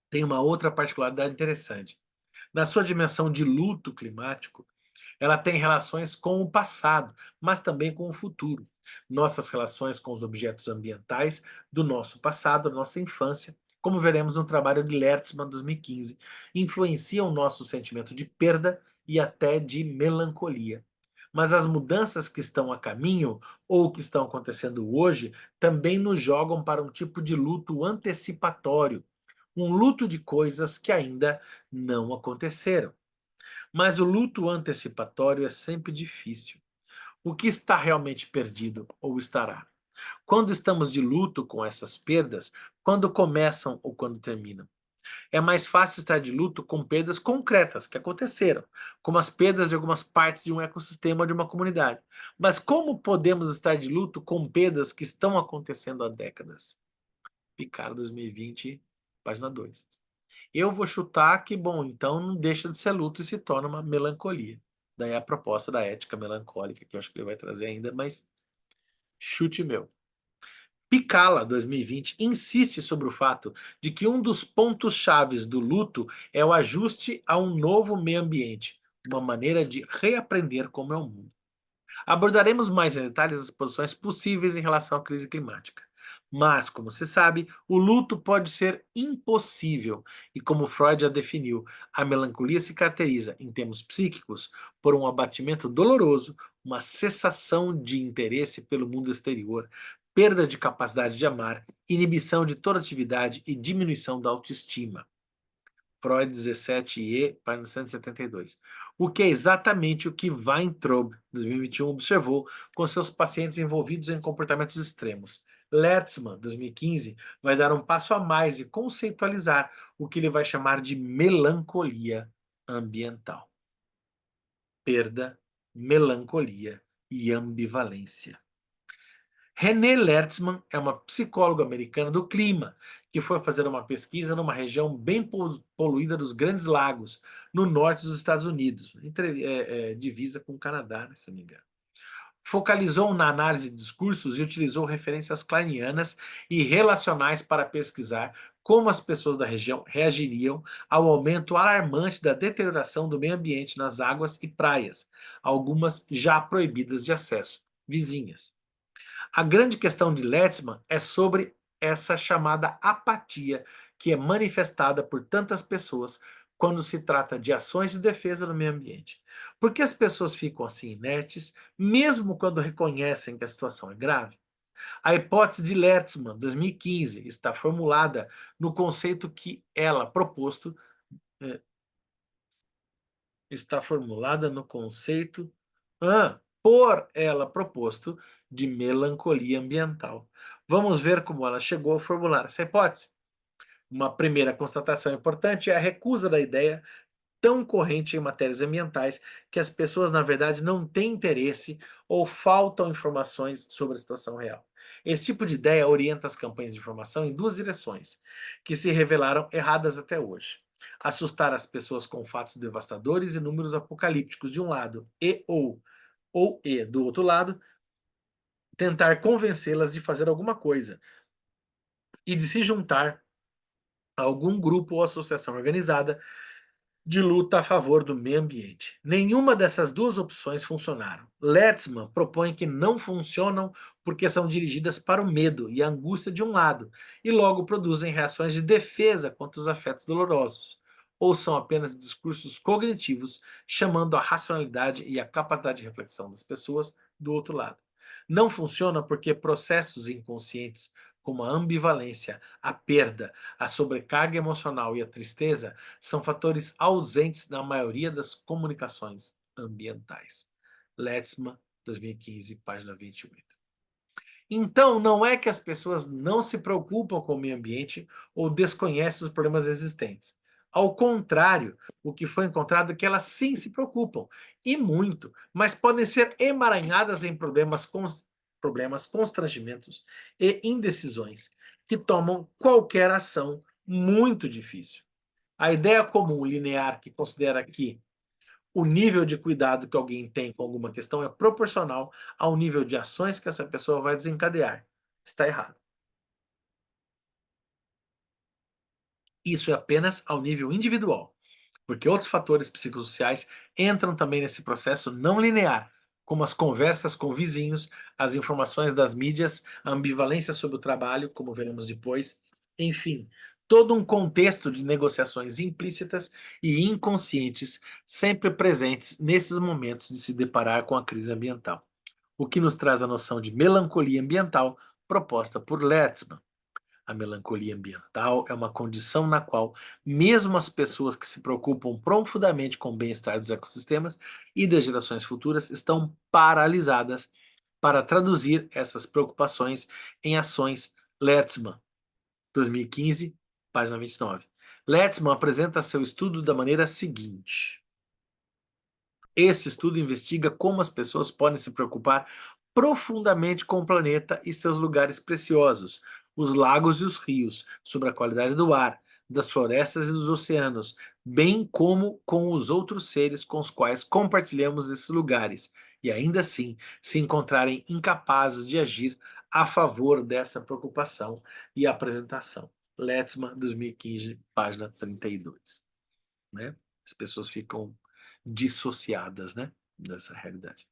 Speaker 1: tem uma outra particularidade interessante. Na sua dimensão de luto climático, ela tem relações com o passado, mas também com o futuro. Nossas relações com os objetos ambientais do nosso passado, nossa infância, como veremos no trabalho de Lertzman, 2015, influenciam o nosso sentimento de perda e até de melancolia. Mas as mudanças que estão a caminho ou que estão acontecendo hoje também nos jogam para um tipo de luto antecipatório, um luto de coisas que ainda não aconteceram. Mas o luto antecipatório é sempre difícil. O que está realmente perdido ou estará? Quando estamos de luto com essas perdas, quando começam ou quando terminam? É mais fácil estar de luto com perdas concretas que aconteceram, como as perdas de algumas partes de um ecossistema ou de uma comunidade. Mas como podemos estar de luto com perdas que estão acontecendo há décadas? Picard 2020, página 2. Eu vou chutar que, bom, então não deixa de ser luto e se torna uma melancolia. Daí a proposta da ética melancólica, que eu acho que ele vai trazer ainda, mas chute meu. Picala, 2020, insiste sobre o fato de que um dos pontos chaves do luto é o ajuste a um novo meio ambiente, uma maneira de reaprender como é o mundo. Abordaremos mais em detalhes as posições possíveis em relação à crise climática. Mas, como se sabe, o luto pode ser impossível, e como Freud já definiu, a melancolia se caracteriza, em termos psíquicos, por um abatimento doloroso, uma cessação de interesse pelo mundo exterior, perda de capacidade de amar, inibição de toda atividade e diminuição da autoestima. Freud 17e, página 172. O que é exatamente o que Weintraub, 2021, observou com seus pacientes envolvidos em comportamentos extremos. Lertzman, 2015, vai dar um passo a mais e conceitualizar o que ele vai chamar de melancolia ambiental. Perda, melancolia e ambivalência. René Lertzman é uma psicóloga americana do clima, que foi fazer uma pesquisa numa região bem poluída dos Grandes Lagos, no norte dos Estados Unidos, divisa com o Canadá, né, se não me engano. Focalizou na análise de discursos e utilizou referências kleinianas e relacionais para pesquisar como as pessoas da região reagiriam ao aumento alarmante da deterioração do meio ambiente nas águas e praias, algumas já proibidas de acesso, vizinhas. A grande questão de Letzman é sobre essa chamada apatia que é manifestada por tantas pessoas quando se trata de ações de defesa do meio ambiente. Por que as pessoas ficam assim inertes, mesmo quando reconhecem que a situação é grave? A hipótese de Letzman, 2015, está formulada no conceito que ela proposto eh, está formulada no conceito por ela proposto de melancolia ambiental. Vamos ver como ela chegou a formular essa hipótese. Uma primeira constatação importante é a recusa da ideia tão corrente em matérias ambientais que as pessoas, na verdade, não têm interesse ou faltam informações sobre a situação real. Esse tipo de ideia orienta as campanhas de informação em duas direções, que se revelaram erradas até hoje. Assustar as pessoas com fatos devastadores e números apocalípticos de um lado, e do outro lado, tentar convencê-las de fazer alguma coisa e de se juntar a algum grupo ou associação organizada de luta a favor do meio ambiente. Nenhuma dessas duas opções funcionaram. Letzman propõe que não funcionam porque são dirigidas para o medo e a angústia de um lado, e logo produzem reações de defesa contra os afetos dolorosos, ou são apenas discursos cognitivos chamando a racionalidade e a capacidade de reflexão das pessoas do outro lado. Não funciona porque processos inconscientes como a ambivalência, a perda, a sobrecarga emocional e a tristeza são fatores ausentes na maioria das comunicações ambientais. Letzman, 2015, página 28. Então, não é que as pessoas não se preocupam com o meio ambiente ou desconhecem os problemas existentes. Ao contrário, o que foi encontrado é que elas sim se preocupam, e muito, mas podem ser emaranhadas em problemas, constrangimentos e indecisões que tomam qualquer ação muito difícil. A ideia comum linear que considera que o nível de cuidado que alguém tem com alguma questão é proporcional ao nível de ações que essa pessoa vai desencadear. Está errado. Isso é apenas ao nível individual, porque outros fatores psicossociais entram também nesse processo não linear, como as conversas com vizinhos, as informações das mídias, a ambivalência sobre o trabalho, como veremos depois, enfim, todo um contexto de negociações implícitas e inconscientes sempre presentes nesses momentos de se deparar com a crise ambiental, o que nos traz a noção de melancolia ambiental proposta por Letzman. A melancolia ambiental é uma condição na qual, mesmo as pessoas que se preocupam profundamente com o bem-estar dos ecossistemas e das gerações futuras, estão paralisadas para traduzir essas preocupações em ações. Letzman, 2015, página 29. Letzman apresenta seu estudo da maneira seguinte. Esse estudo investiga como as pessoas podem se preocupar profundamente com o planeta e seus lugares preciosos, os lagos e os rios, sobre a qualidade do ar, das florestas e dos oceanos, bem como com os outros seres com os quais compartilhamos esses lugares, e ainda assim se encontrarem incapazes de agir a favor dessa preocupação e apresentação. Letzman, 2015, página 32. Né? As pessoas ficam dissociadas, né, dessa realidade.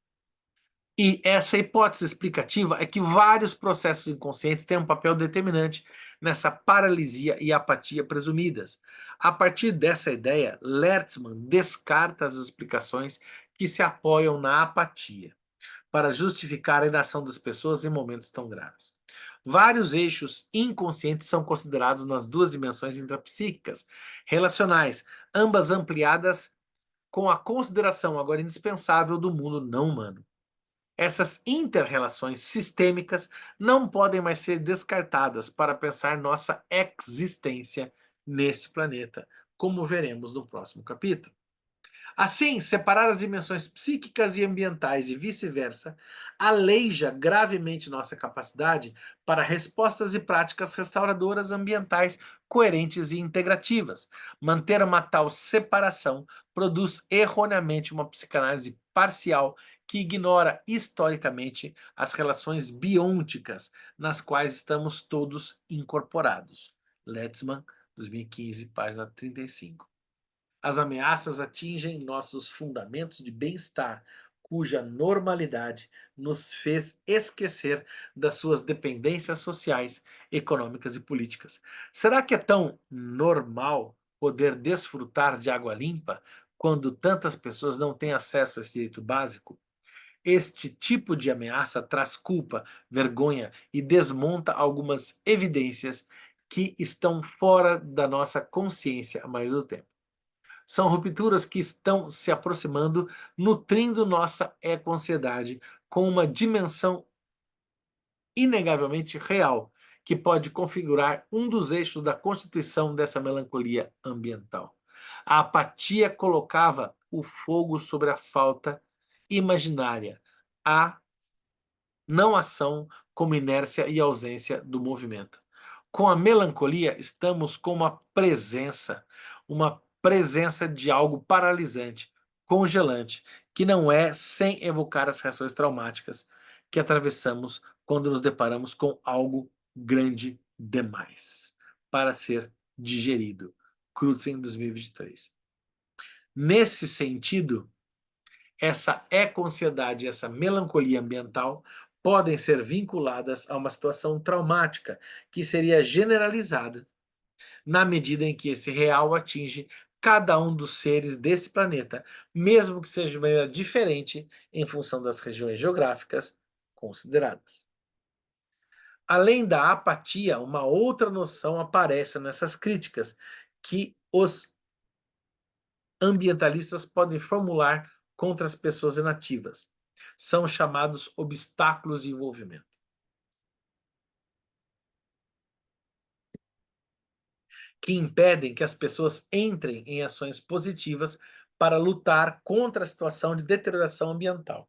Speaker 1: E essa hipótese explicativa é que vários processos inconscientes têm um papel determinante nessa paralisia e apatia presumidas. A partir dessa ideia, Letzman descarta as explicações que se apoiam na apatia para justificar a inação das pessoas em momentos tão graves. Vários eixos inconscientes são considerados nas duas dimensões intrapsíquicas, relacionais, ambas ampliadas com a consideração agora indispensável do mundo não humano. Essas inter-relações sistêmicas não podem mais ser descartadas para pensar nossa existência nesse planeta, como veremos no próximo capítulo. Assim, separar as dimensões psíquicas e ambientais e vice-versa aleija gravemente nossa capacidade para respostas e práticas restauradoras ambientais coerentes e integrativas. Manter uma tal separação produz erroneamente uma psicanálise parcial que ignora historicamente as relações biônticas nas quais estamos todos incorporados. Letzman, 2015, página 35. As ameaças atingem nossos fundamentos de bem-estar, cuja normalidade nos fez esquecer das suas dependências sociais, econômicas e políticas. Será que é tão normal poder desfrutar de água limpa quando tantas pessoas não têm acesso a esse direito básico? Este tipo de ameaça traz culpa, vergonha e desmonta algumas evidências que estão fora da nossa consciência a maioria do tempo. São rupturas que estão se aproximando, nutrindo nossa eco-ansiedade com uma dimensão inegavelmente real, que pode configurar um dos eixos da constituição dessa melancolia ambiental. A apatia colocava o fogo sobre a falta imaginária, a não ação como inércia e ausência do movimento. Com a melancolia, estamos com uma presença de algo paralisante, congelante, que não é sem evocar as reações traumáticas que atravessamos quando nos deparamos com algo grande demais para ser digerido. Crutzen 2023. Nesse sentido, essa eco-ansiedade e essa melancolia ambiental podem ser vinculadas a uma situação traumática que seria generalizada na medida em que esse real atinge cada um dos seres desse planeta, mesmo que seja de maneira diferente em função das regiões geográficas consideradas. Além da apatia, uma outra noção aparece nessas críticas que os ambientalistas podem formular contra as pessoas inativas. São chamados obstáculos de envolvimento, que impedem que as pessoas entrem em ações positivas para lutar contra a situação de deterioração ambiental.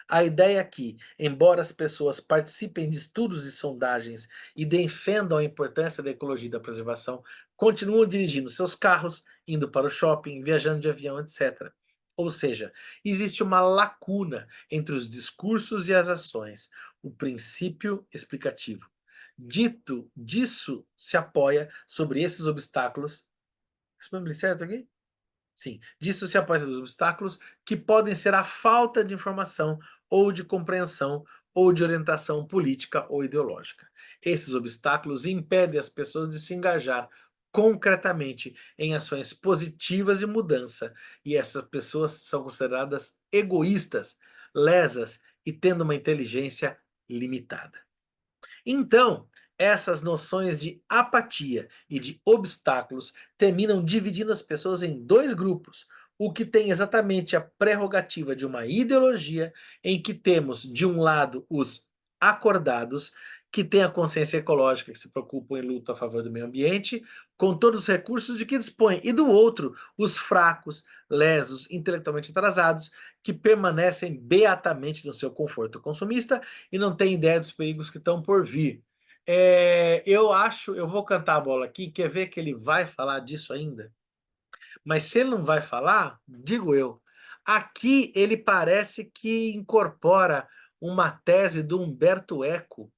Speaker 1: A ideia é que, embora as pessoas participem de estudos e sondagens e defendam a importância da ecologia e da preservação, continuam dirigindo seus carros, indo para o shopping, viajando de avião, etc. Ou seja, existe uma lacuna entre os discursos e as ações, o princípio explicativo. Dito disso se apoia sobre esses obstáculos. Respondi certo aqui? Sim, disso se apoia os obstáculos que podem ser a falta de informação ou de compreensão ou de orientação política ou ideológica. Esses obstáculos impedem as pessoas de se engajar concretamente em ações positivas de mudança, e essas pessoas são consideradas egoístas, lesas e tendo uma inteligência limitada. Então, essas noções de apatia e de obstáculos terminam dividindo as pessoas em dois grupos, o que tem exatamente a prerrogativa de uma ideologia em que temos, de um lado, os acordados, que têm a consciência ecológica, que se preocupam em luta a favor do meio ambiente, com todos os recursos de que dispõem, e do outro, os fracos, lesos, intelectualmente atrasados, que permanecem beatamente no seu conforto consumista e não têm ideia dos perigos que estão por vir. Eu acho, eu vou cantar a bola aqui, quer ver que ele vai falar disso ainda? Mas se ele não vai falar, digo eu. Aqui ele parece que incorpora uma tese do Humberto Eco,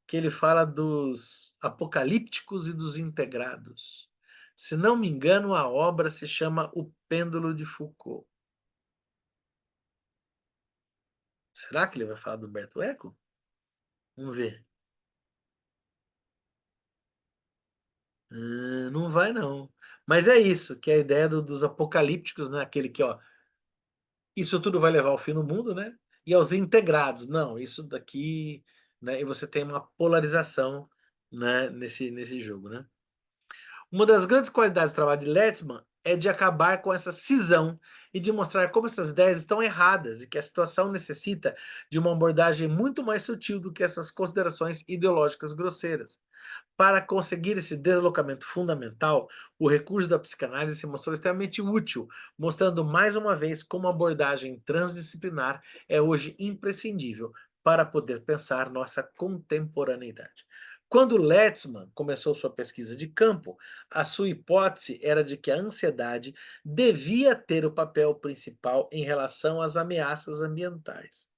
Speaker 1: que ele fala dos apocalípticos e dos integrados. Se não me engano, a obra se chama O Pêndulo de Foucault. Será que ele vai falar do Humberto Eco? Vamos ver. Não vai não. Mas é isso, que é a ideia dos apocalípticos, né? Aquele que, ó, isso tudo vai levar ao fim do mundo, né? E aos integrados, não, isso daqui, né? E você tem uma polarização, né? Nesse jogo, né? Uma das grandes qualidades do trabalho de Letzman é de acabar com essa cisão e de mostrar como essas ideias estão erradas e que a situação necessita de uma abordagem muito mais sutil do que essas considerações ideológicas grosseiras. Para conseguir esse deslocamento fundamental, o recurso da psicanálise se mostrou extremamente útil, mostrando mais uma vez como a abordagem transdisciplinar é hoje imprescindível para poder pensar nossa contemporaneidade. Quando Letzman começou sua pesquisa de campo, a sua hipótese era de que a ansiedade devia ter o papel principal em relação às ameaças ambientais.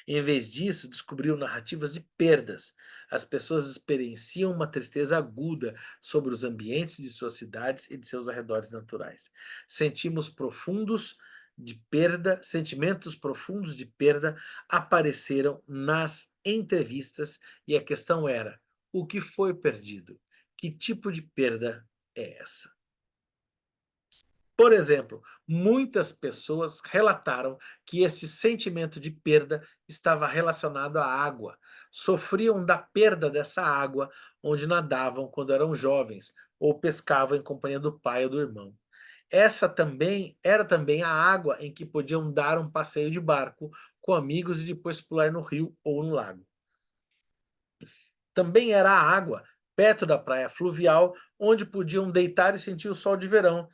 Speaker 1: Em vez disso, descobriu narrativas de perdas. As pessoas experienciam uma tristeza aguda sobre os ambientes de suas cidades e de seus arredores naturais. Sentimos profundos de perda, sentimentos profundos de perda apareceram nas entrevistas e a questão era: o que foi perdido? Que tipo de perda é essa? Por exemplo, muitas pessoas relataram que esse sentimento de perda estava relacionado à água. Sofriam da perda dessa água onde nadavam quando eram jovens ou pescavam em companhia do pai ou do irmão. Essa também era também a água em que podiam dar um passeio de barco com amigos e depois pular no rio ou no lago. Também era a água perto da praia fluvial onde podiam deitar e sentir o sol de verão,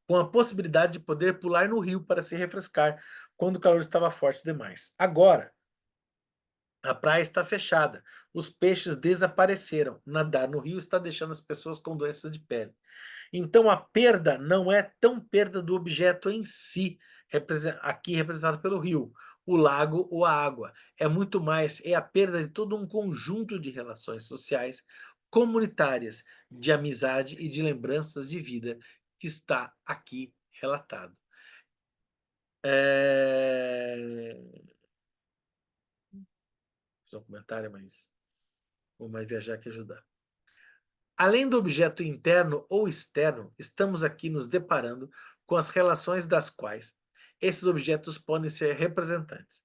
Speaker 1: com a possibilidade de poder pular no rio para se refrescar quando o calor estava forte demais. Agora, a praia está fechada, os peixes desapareceram. Nadar no rio está deixando as pessoas com doenças de pele. Então a perda não é tão perda do objeto em si, aqui representado pelo rio, o lago ou a água. É muito mais, é a perda de todo um conjunto de relações sociais, comunitárias, de amizade e de lembranças de vida que está aqui relatado. Fiz um comentário, mas vou mais viajar que ajudar. Além do objeto interno ou externo, estamos aqui nos deparando com as relações das quais esses objetos podem ser representantes.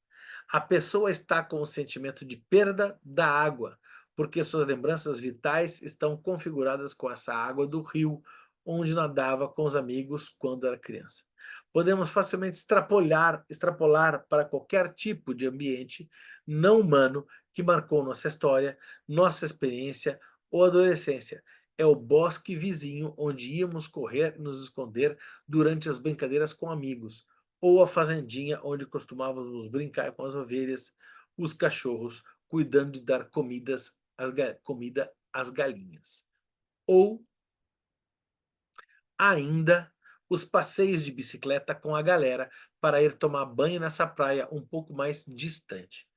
Speaker 1: A pessoa está com o sentimento de perda da água, porque suas lembranças vitais estão configuradas com essa água do rio, onde nadava com os amigos quando era criança. Podemos facilmente extrapolar para qualquer tipo de ambiente não humano que marcou nossa história, nossa experiência ou adolescência. É o bosque vizinho onde íamos correr e nos esconder durante as brincadeiras com amigos, ou a fazendinha onde costumávamos brincar com as ovelhas, os cachorros, cuidando de dar comida às galinhas. Ou ainda os passeios de bicicleta com a galera para ir tomar banho nessa praia um pouco mais distante.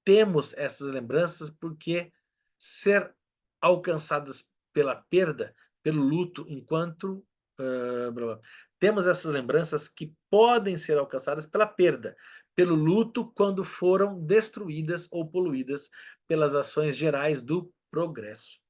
Speaker 1: Temos essas lembranças porque ser alcançadas pela perda, pelo luto, enquanto blá, blá. Temos essas lembranças que podem ser alcançadas pela perda, pelo luto quando foram destruídas ou poluídas pelas ações gerais do progresso.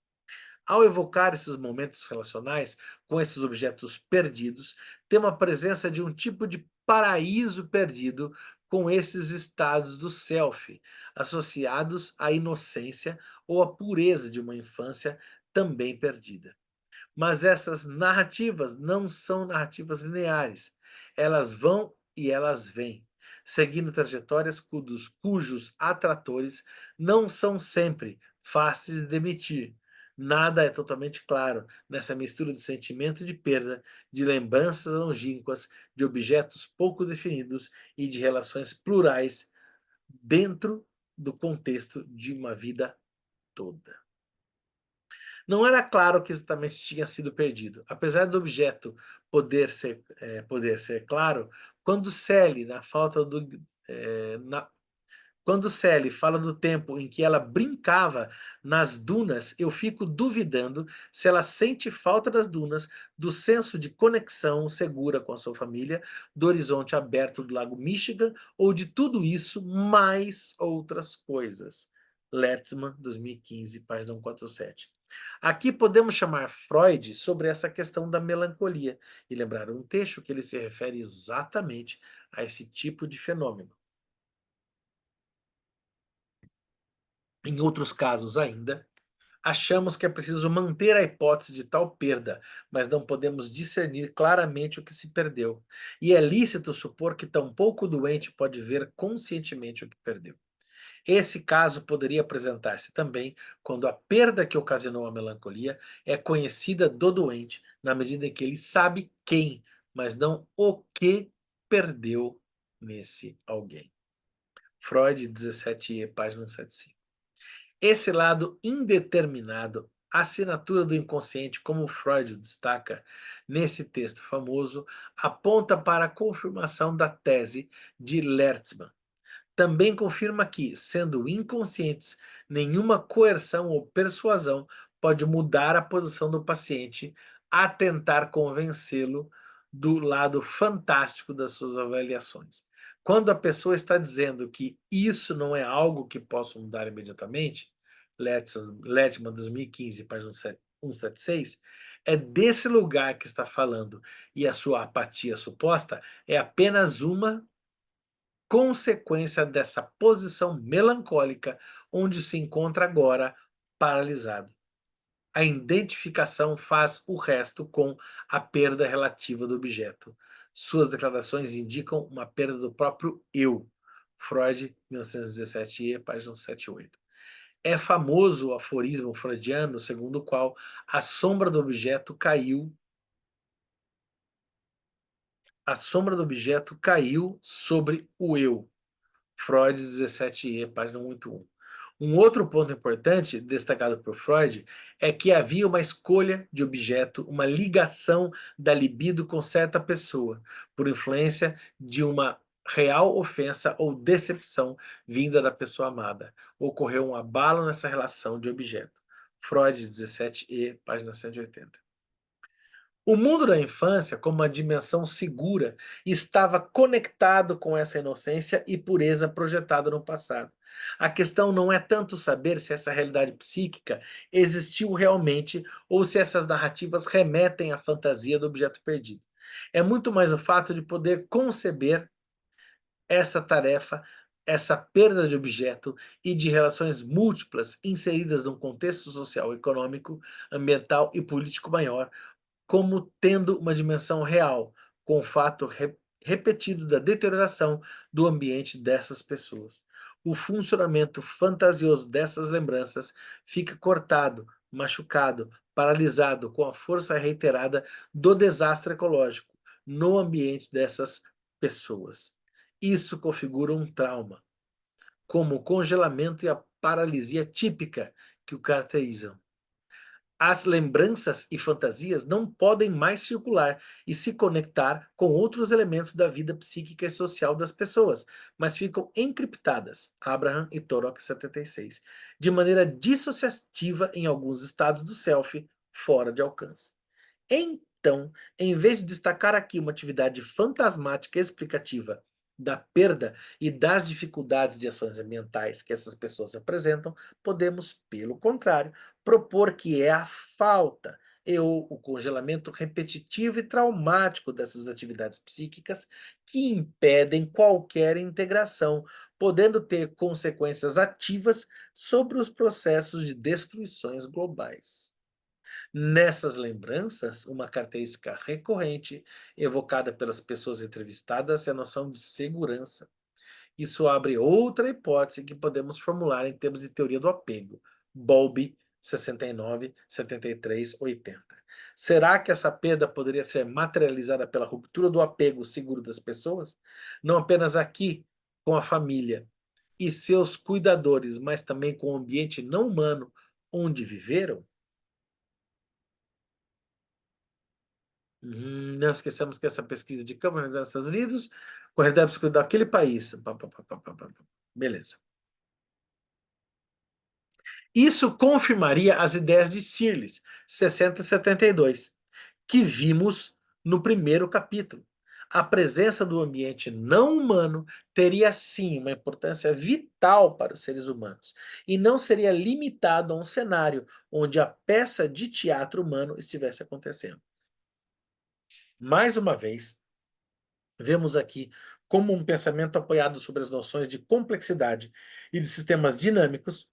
Speaker 1: Ao evocar esses momentos relacionais com esses objetos perdidos, temos a presença de um tipo de paraíso perdido com esses estados do self, associados à inocência ou à pureza de uma infância também perdida. Mas essas narrativas não são narrativas lineares. Elas vão e elas vêm, seguindo trajetórias cujos atratores não são sempre fáceis de demitir. Nada é totalmente claro nessa mistura de sentimento de perda, de lembranças longínquas, de objetos pouco definidos e de relações plurais dentro do contexto de uma vida toda. Não era claro o que exatamente tinha sido perdido. Apesar do objeto poder ser claro, quando Sally, na falta do, na, quando Sally fala do tempo em que ela brincava nas dunas, eu fico duvidando se ela sente falta das dunas, do senso de conexão segura com a sua família, do horizonte aberto do Lago Michigan ou de tudo isso mais outras coisas. Lertzman, 2015, página 147. Aqui podemos chamar Freud sobre essa questão da melancolia e lembrar um texto que ele se refere exatamente a esse tipo de fenômeno. Em outros casos ainda, achamos que é preciso manter a hipótese de tal perda, mas não podemos discernir claramente o que se perdeu. E é lícito supor que tampouco o doente pode ver conscientemente o que perdeu. Esse caso poderia apresentar-se também quando a perda que ocasionou a melancolia é conhecida do doente, na medida em que ele sabe quem, mas não o que perdeu nesse alguém. Freud, 17e, página 175. Esse lado indeterminado, a assinatura do inconsciente, como Freud destaca nesse texto famoso, aponta para a confirmação da tese de Lertzmann. Também confirma que, sendo inconscientes, nenhuma coerção ou persuasão pode mudar a posição do paciente a tentar convencê-lo do lado fantástico das suas avaliações. Quando a pessoa está dizendo que isso não é algo que posso mudar imediatamente, Letman 2015, página 176, é desse lugar que está falando, e a sua apatia suposta é apenas uma consequência dessa posição melancólica onde se encontra agora paralisado. A identificação faz o resto com a perda relativa do objeto. Suas declarações indicam uma perda do próprio eu. Freud, 1917e, página 78. É famoso o aforismo freudiano segundo o qual a sombra do objeto caiu sobre o eu. Freud 17e, página 181. Um outro ponto importante, destacado por Freud, é que havia uma escolha de objeto, uma ligação da libido com certa pessoa, por influência de uma real ofensa ou decepção vinda da pessoa amada. Ocorreu um abalo nessa relação de objeto. Freud 17e, página 180. O mundo da infância, como uma dimensão segura, estava conectado com essa inocência e pureza projetada no passado. A questão não é tanto saber se essa realidade psíquica existiu realmente ou se essas narrativas remetem à fantasia do objeto perdido. É muito mais o fato de poder conceber essa tarefa, essa perda de objeto e de relações múltiplas inseridas num contexto social, econômico, ambiental e político maior, como tendo uma dimensão real, com o fato repetido da deterioração do ambiente dessas pessoas. O funcionamento fantasioso dessas lembranças fica cortado, machucado, paralisado com a força reiterada do desastre ecológico no ambiente dessas pessoas. Isso configura um trauma, como o congelamento e a paralisia típica que o caracterizam. As lembranças e fantasias não podem mais circular e se conectar com outros elementos da vida psíquica e social das pessoas, mas ficam encriptadas, Abraham e Torok 76, de maneira dissociativa em alguns estados do self, fora de alcance. Então, em vez de destacar aqui uma atividade fantasmática explicativa da perda e das dificuldades de ações ambientais que essas pessoas apresentam, podemos, pelo contrário, propor que é a falta ou o congelamento repetitivo e traumático dessas atividades psíquicas que impedem qualquer integração, podendo ter consequências ativas sobre os processos de destruições globais. Nessas lembranças, uma característica recorrente evocada pelas pessoas entrevistadas é a noção de segurança. Isso abre outra hipótese que podemos formular em termos de teoria do apego. Bowlby, 69, 73, 80. Será que essa perda poderia ser materializada pela ruptura do apego seguro das pessoas? Não apenas aqui, com a família e seus cuidadores, mas também com o ambiente não humano onde viveram? Não esqueçamos que essa pesquisa de campo realizada nos Estados Unidos, com a realidade psicológica daquele país. Pá, pá, pá, pá, pá, pá. Beleza. Isso confirmaria as ideias de Searles, 60 e 72, que vimos no primeiro capítulo. A presença do ambiente não humano teria sim uma importância vital para os seres humanos e não seria limitado a um cenário onde a peça de teatro humano estivesse acontecendo. Mais uma vez, vemos aqui como um pensamento apoiado sobre as noções de complexidade e de sistemas dinâmicos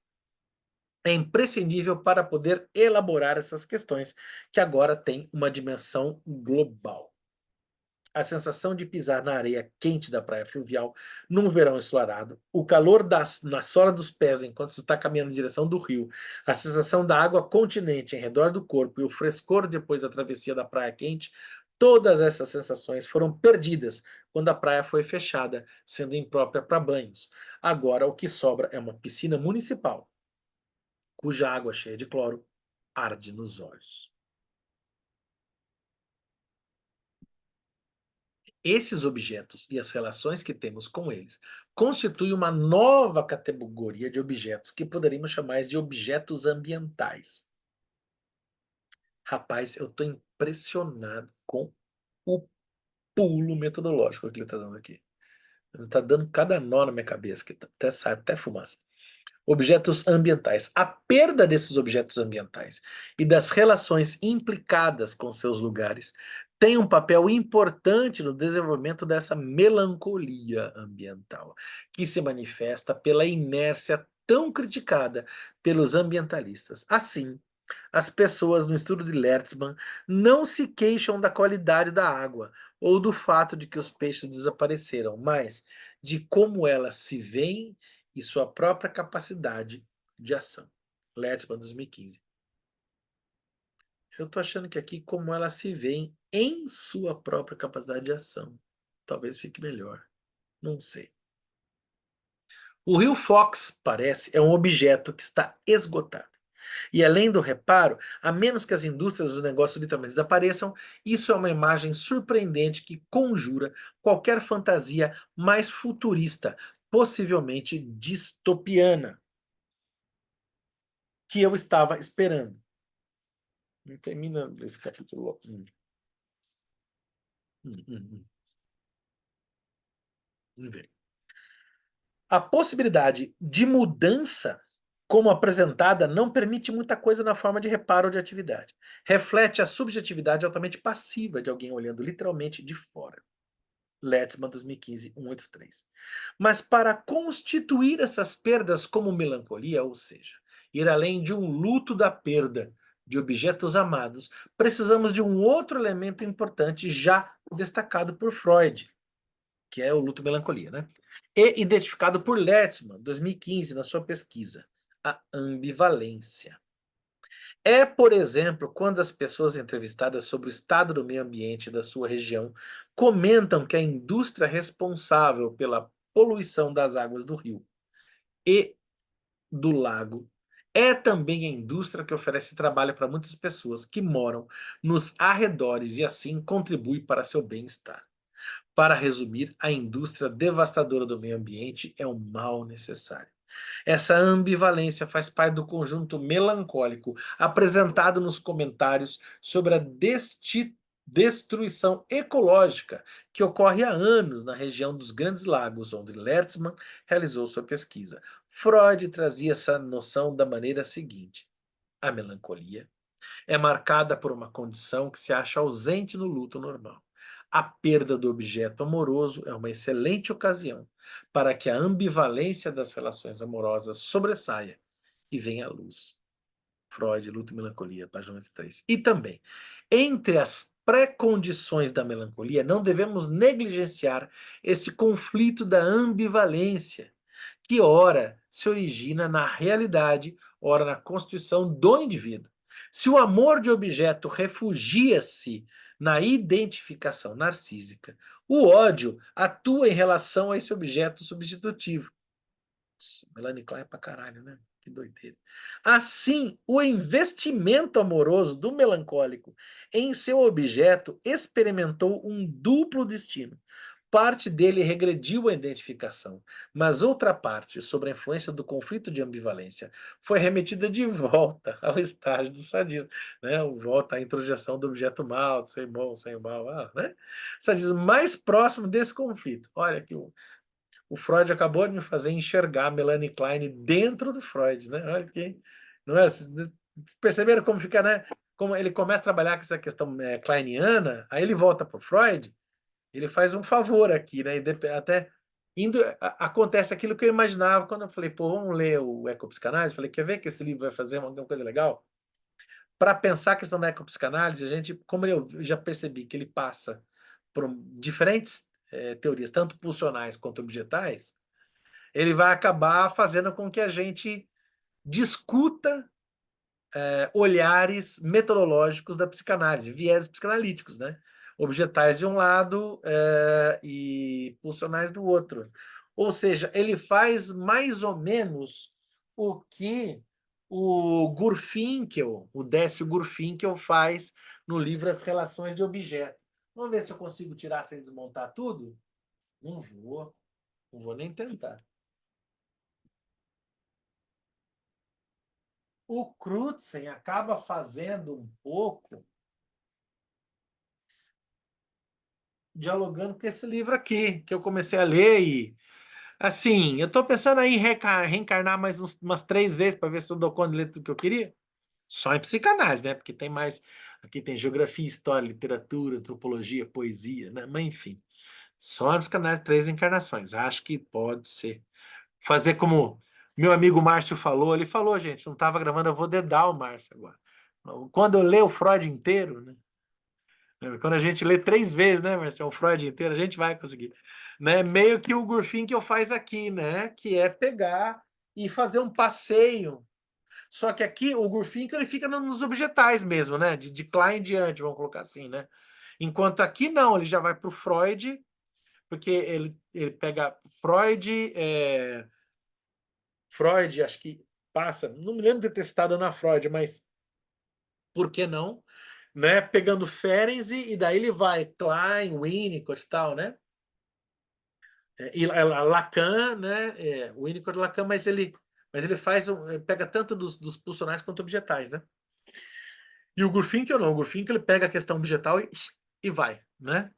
Speaker 1: é imprescindível para poder elaborar essas questões que agora têm uma dimensão global. A sensação de pisar na areia quente da praia fluvial num verão ensolarado, o calor na sola dos pés enquanto se está caminhando em direção do rio, a sensação da água continente em redor do corpo e o frescor depois da travessia da praia quente, todas essas sensações foram perdidas quando a praia foi fechada, sendo imprópria para banhos. Agora o que sobra é uma piscina municipal, cuja água cheia de cloro arde nos olhos. Esses objetos e as relações que temos com eles constituem uma nova categoria de objetos que poderíamos chamar de objetos ambientais. Rapaz, eu estou impressionado com o pulo metodológico que ele está dando aqui. Ele está dando cada nó na minha cabeça, que até sai até fumaça. Objetos ambientais. A perda desses objetos ambientais e das relações implicadas com seus lugares tem um papel importante no desenvolvimento dessa melancolia ambiental, que se manifesta pela inércia tão criticada pelos ambientalistas. Assim, as pessoas no estudo de Lertzmann não se queixam da qualidade da água ou do fato de que os peixes desapareceram, mas de como elas se veem e sua própria capacidade de ação. Lertzmann, 2015. Eu estou achando que aqui, como elas se veem em sua própria capacidade de ação. Talvez fique melhor. Não sei. O rio Fox, parece, é um objeto que está esgotado. E além do reparo, a menos que as indústrias dos negócios literalmente desapareçam, isso é uma imagem surpreendente que conjura qualquer fantasia mais futurista, possivelmente distopiana, que eu estava esperando. Não termina esse capítulo. Hum, hum, hum. Vamos ver. A possibilidade de mudança, como apresentada, não permite muita coisa na forma de reparo ou de atividade. Reflete a subjetividade altamente passiva de alguém olhando literalmente de fora. Letzmann, 2015, 183. Mas para constituir essas perdas como melancolia, ou seja, ir além de um luto da perda de objetos amados, precisamos de um outro elemento importante já destacado por Freud, que é o luto-melancolia, né? E identificado por Letzmann, 2015, na sua pesquisa, a ambivalência. É, por exemplo, quando as pessoas entrevistadas sobre o estado do meio ambiente da sua região comentam que a indústria responsável pela poluição das águas do rio e do lago é também a indústria que oferece trabalho para muitas pessoas que moram nos arredores e assim contribui para seu bem-estar. Para resumir, a indústria devastadora do meio ambiente é um mal necessário. Essa ambivalência faz parte do conjunto melancólico apresentado nos comentários sobre a destruição ecológica que ocorre há anos na região dos Grandes Lagos, onde Lertzmann realizou sua pesquisa. Freud trazia essa noção da maneira seguinte: a melancolia é marcada por uma condição que se acha ausente no luto normal. A perda do objeto amoroso é uma excelente ocasião para que a ambivalência das relações amorosas sobressaia e venha à luz. Freud, Luto e Melancolia, página 23. E também, entre as pré-condições da melancolia, não devemos negligenciar esse conflito da ambivalência, que ora se origina na realidade, ora na constituição do indivíduo. Se o amor de objeto refugia-se na identificação narcísica, o ódio atua em relação a esse objeto substitutivo. Nossa, Melanie Klein é pra caralho, né? Que doideira. Assim, o investimento amoroso do melancólico em seu objeto experimentou um duplo destino. Parte dele regrediu a identificação, mas outra parte, sob a influência do conflito de ambivalência, foi remetida de volta ao estágio do sadismo, né? Volta à introjeção do objeto mal, sem bom, sem mal, né? Sadismo mais próximo desse conflito. Olha que o Freud acabou de me fazer enxergar Melanie Klein dentro do Freud, né? Olha que, não é? Vocês perceberam como fica, né? Como ele começa a trabalhar com essa questão kleiniana, aí ele volta para o Freud, ele faz um favor aqui, né? E até acontece aquilo que eu imaginava quando eu falei, pô, vamos ler o Ecopsicanálise. Falei, quer ver que esse livro vai fazer uma coisa legal? Para pensar a questão da ecopsicanálise, a gente, como eu já percebi que ele passa por diferentes teorias, tanto pulsionais quanto objetais, ele vai acabar fazendo com que a gente discuta olhares metodológicos da psicanálise, viés psicanalíticos, né? Objetais de um lado e pulsionais do outro. Ou seja, ele faz mais ou menos o que o Gurfinkel, o Décio Gurfinkel, faz no livro As Relações de Objeto. Vamos ver se eu consigo tirar sem desmontar tudo? Não vou, não vou nem tentar. O Crutzen acaba fazendo um pouco dialogando com esse livro aqui, que eu comecei a ler e, assim, eu tô pensando aí em reencarnar mais umas 3 vezes para ver se eu dou conta de ler tudo que eu queria. Só em psicanálise, né? Porque tem mais. Aqui tem geografia, história, literatura, antropologia, poesia, né? Mas enfim. Só em psicanálise, 3 encarnações. Acho que pode ser. Fazer como meu amigo Márcio falou, ele falou, gente, não estava gravando, eu vou dedar o Márcio agora. Quando eu ler o Freud inteiro, né? Quando a gente lê 3 vezes, né, Márcio, o Freud inteiro, a gente vai conseguir. Né? Meio que o Gurfin que eu faz aqui, né? Que é pegar e fazer um passeio. Só que aqui o Gurfinkel ele fica nos objetais mesmo, né? De Klein em diante, vamos colocar assim, né? Enquanto aqui não, ele já vai para o Freud, porque ele pega Freud, Freud, acho que passa, não me lembro de ter testado na Freud, mas por que não? Né? Pegando Ferenczi, e daí ele vai Klein, Winnicott e tal, né? E Lacan, né? Winnicott, Lacan, mas ele faz ele pega tanto dos pulsionais quanto objetais, né? E o Gurfinkel não, o Gurfinkel ele pega a questão objetal e vai, né?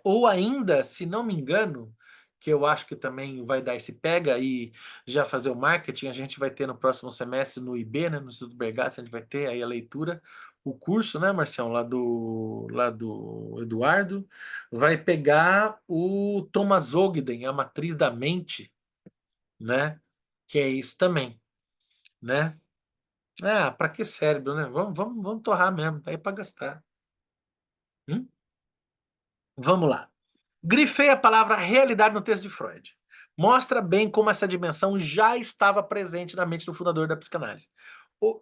Speaker 1: Ou ainda, se não me engano, que eu acho que também vai dar esse pega e já fazer o marketing, a gente vai ter no próximo semestre no IB, né, no Instituto Bergassi, a gente vai ter aí a leitura, o curso, né, Marcião, lá do Eduardo, vai pegar o Thomas Ogden, a matriz da mente, né, que é isso também, né? Ah, para que cérebro, né? Vamos torrar mesmo, tá aí para gastar. Hum? Vamos lá. Grifei a palavra realidade no texto de Freud. Mostra bem como essa dimensão já estava presente na mente do fundador da psicanálise.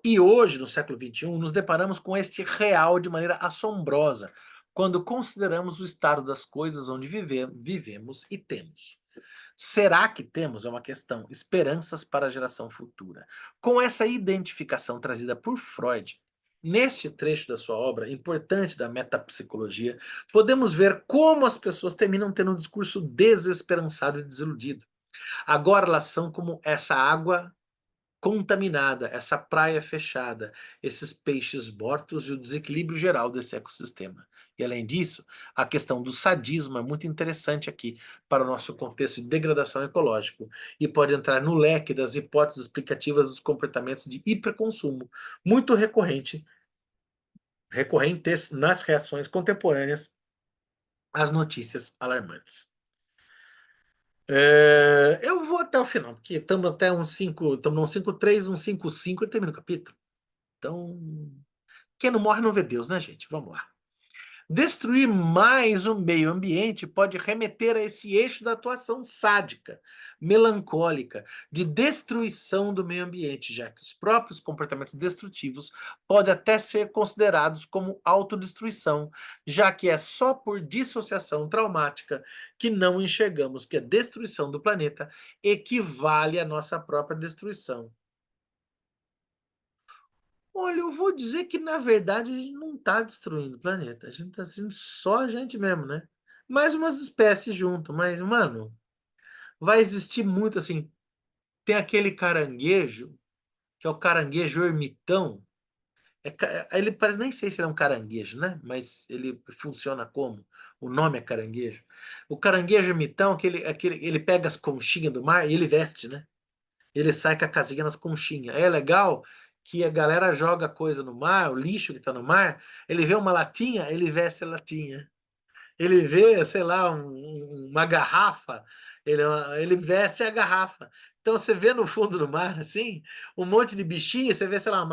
Speaker 1: E hoje, no século XXI, nos deparamos com este real de maneira assombrosa, quando consideramos o estado das coisas onde vivemos e temos. Será que temos, é uma questão, esperanças para a geração futura? Com essa identificação trazida por Freud, neste trecho da sua obra, importante da metapsicologia, podemos ver como as pessoas terminam tendo um discurso desesperançado e desiludido. Agora elas são como essa água contaminada, essa praia fechada, esses peixes mortos e o desequilíbrio geral desse ecossistema. E além disso, a questão do sadismo é muito interessante aqui para o nosso contexto de degradação ecológico e pode entrar no leque das hipóteses explicativas dos comportamentos de hiperconsumo, muito recorrentes nas reações contemporâneas às notícias alarmantes. Eu vou até o final, porque estamos até um 5, estamos num 5-3, um 5-5 e termina o capítulo. Então, quem não morre não vê Deus, né, gente? Vamos lá. Destruir mais o meio ambiente pode remeter a esse eixo da atuação sádica, melancólica, de destruição do meio ambiente, já que os próprios comportamentos destrutivos podem até ser considerados como autodestruição, já que é só por dissociação traumática que não enxergamos que a destruição do planeta equivale à nossa própria destruição. Olha, eu vou dizer que na verdade a gente não está destruindo o planeta, a gente está destruindo só a gente mesmo, né? Mais umas espécies junto, mas, mano, vai existir muito assim. Tem aquele caranguejo, que é o caranguejo ermitão. Ele parece, nem sei se ele é um caranguejo, né? Mas ele funciona como? O nome é caranguejo. O caranguejo ermitão, ele pega as conchinhas do mar e ele veste, né? Ele sai com a casinha nas conchinhas. É legal que a galera joga coisa no mar, o lixo que tá no mar, ele vê uma latinha, ele veste a latinha. Ele vê, sei lá, uma garrafa, ele veste a garrafa. Então você vê no fundo do mar, assim, um monte de bichinho, você vê, sei lá,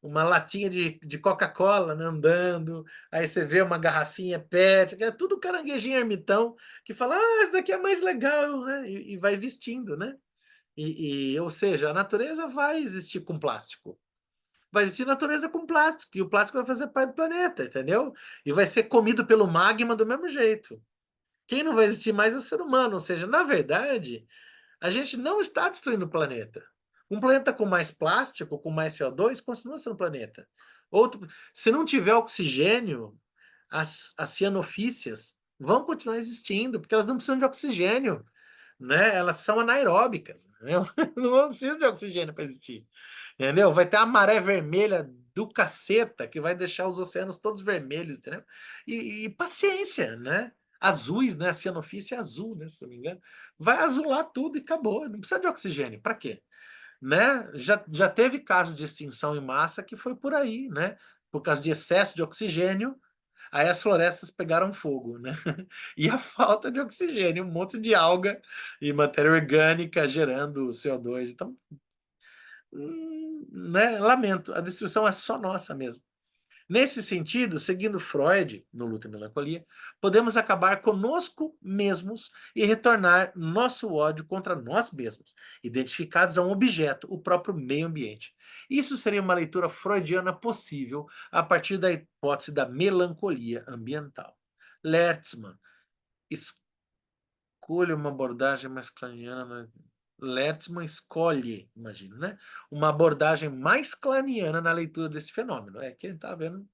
Speaker 1: uma latinha de Coca-Cola, né, andando, aí você vê uma garrafinha PET, que é tudo caranguejinho ermitão, que fala, esse daqui é mais legal, né? E vai vestindo, né? Ou seja, a natureza vai existir com plástico. Vai existir natureza com plástico, e o plástico vai fazer parte do planeta, entendeu? E vai ser comido pelo magma do mesmo jeito. Quem não vai existir mais é o ser humano. Ou seja, na verdade, a gente não está destruindo o planeta. Um planeta com mais plástico, com mais CO2, continua sendo um planeta. Outro, se não tiver oxigênio, as cianofícias vão continuar existindo, porque elas não precisam de oxigênio, né? Elas são anaeróbicas, entendeu? Não precisa de oxigênio para existir, entendeu? Vai ter a maré vermelha do caceta que vai deixar os oceanos todos vermelhos, entendeu? E paciência, né? Azuis, né? A cianofície é azul, né? Se não me engano. Vai azular tudo e acabou. Não precisa de oxigênio. Para quê? Né? Já teve caso de extinção em massa que foi por aí, né? Por causa de excesso de oxigênio, aí as florestas pegaram fogo, né? E a falta de oxigênio, um monte de alga e matéria orgânica gerando CO2. Então, né? Lamento, a destruição é só nossa mesmo. Nesse sentido, seguindo Freud, no Luta e Melancolia, podemos acabar conosco mesmos e retornar nosso ódio contra nós mesmos, identificados a um objeto, o próprio meio ambiente. Isso seria uma leitura freudiana possível a partir da hipótese da melancolia ambiental. Lertzmann escolhe uma abordagem mais kleiniana. Lertzmann escolhe, imagino, né? Uma abordagem mais kleiniana na leitura desse fenômeno. É que ele está vendo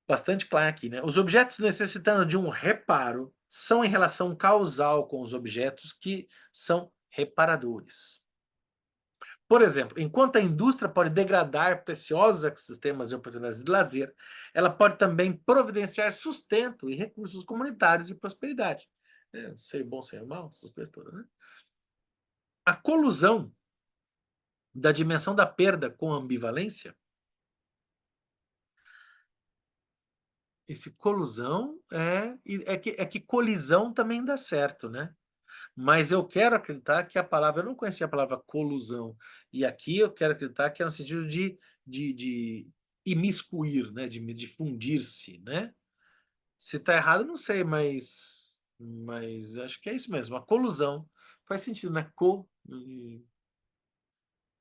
Speaker 1: bastante claro aqui, né? Os objetos necessitando de um reparo são em relação causal com os objetos que são reparadores. Por exemplo, enquanto a indústria pode degradar preciosos ecossistemas e oportunidades de lazer, ela pode também providenciar sustento e recursos comunitários e prosperidade. Ser bom, ser mal, essas coisas todas, né? A colusão da dimensão da perda com a ambivalência, esse colusão é que colisão também dá certo, né? Mas eu quero acreditar que a palavra, eu não conhecia a palavra colusão, e aqui eu quero acreditar que é no sentido de imiscuir, né? De fundir-se, né? Se está errado, não sei, mas acho que é isso mesmo. A colusão faz sentido, né?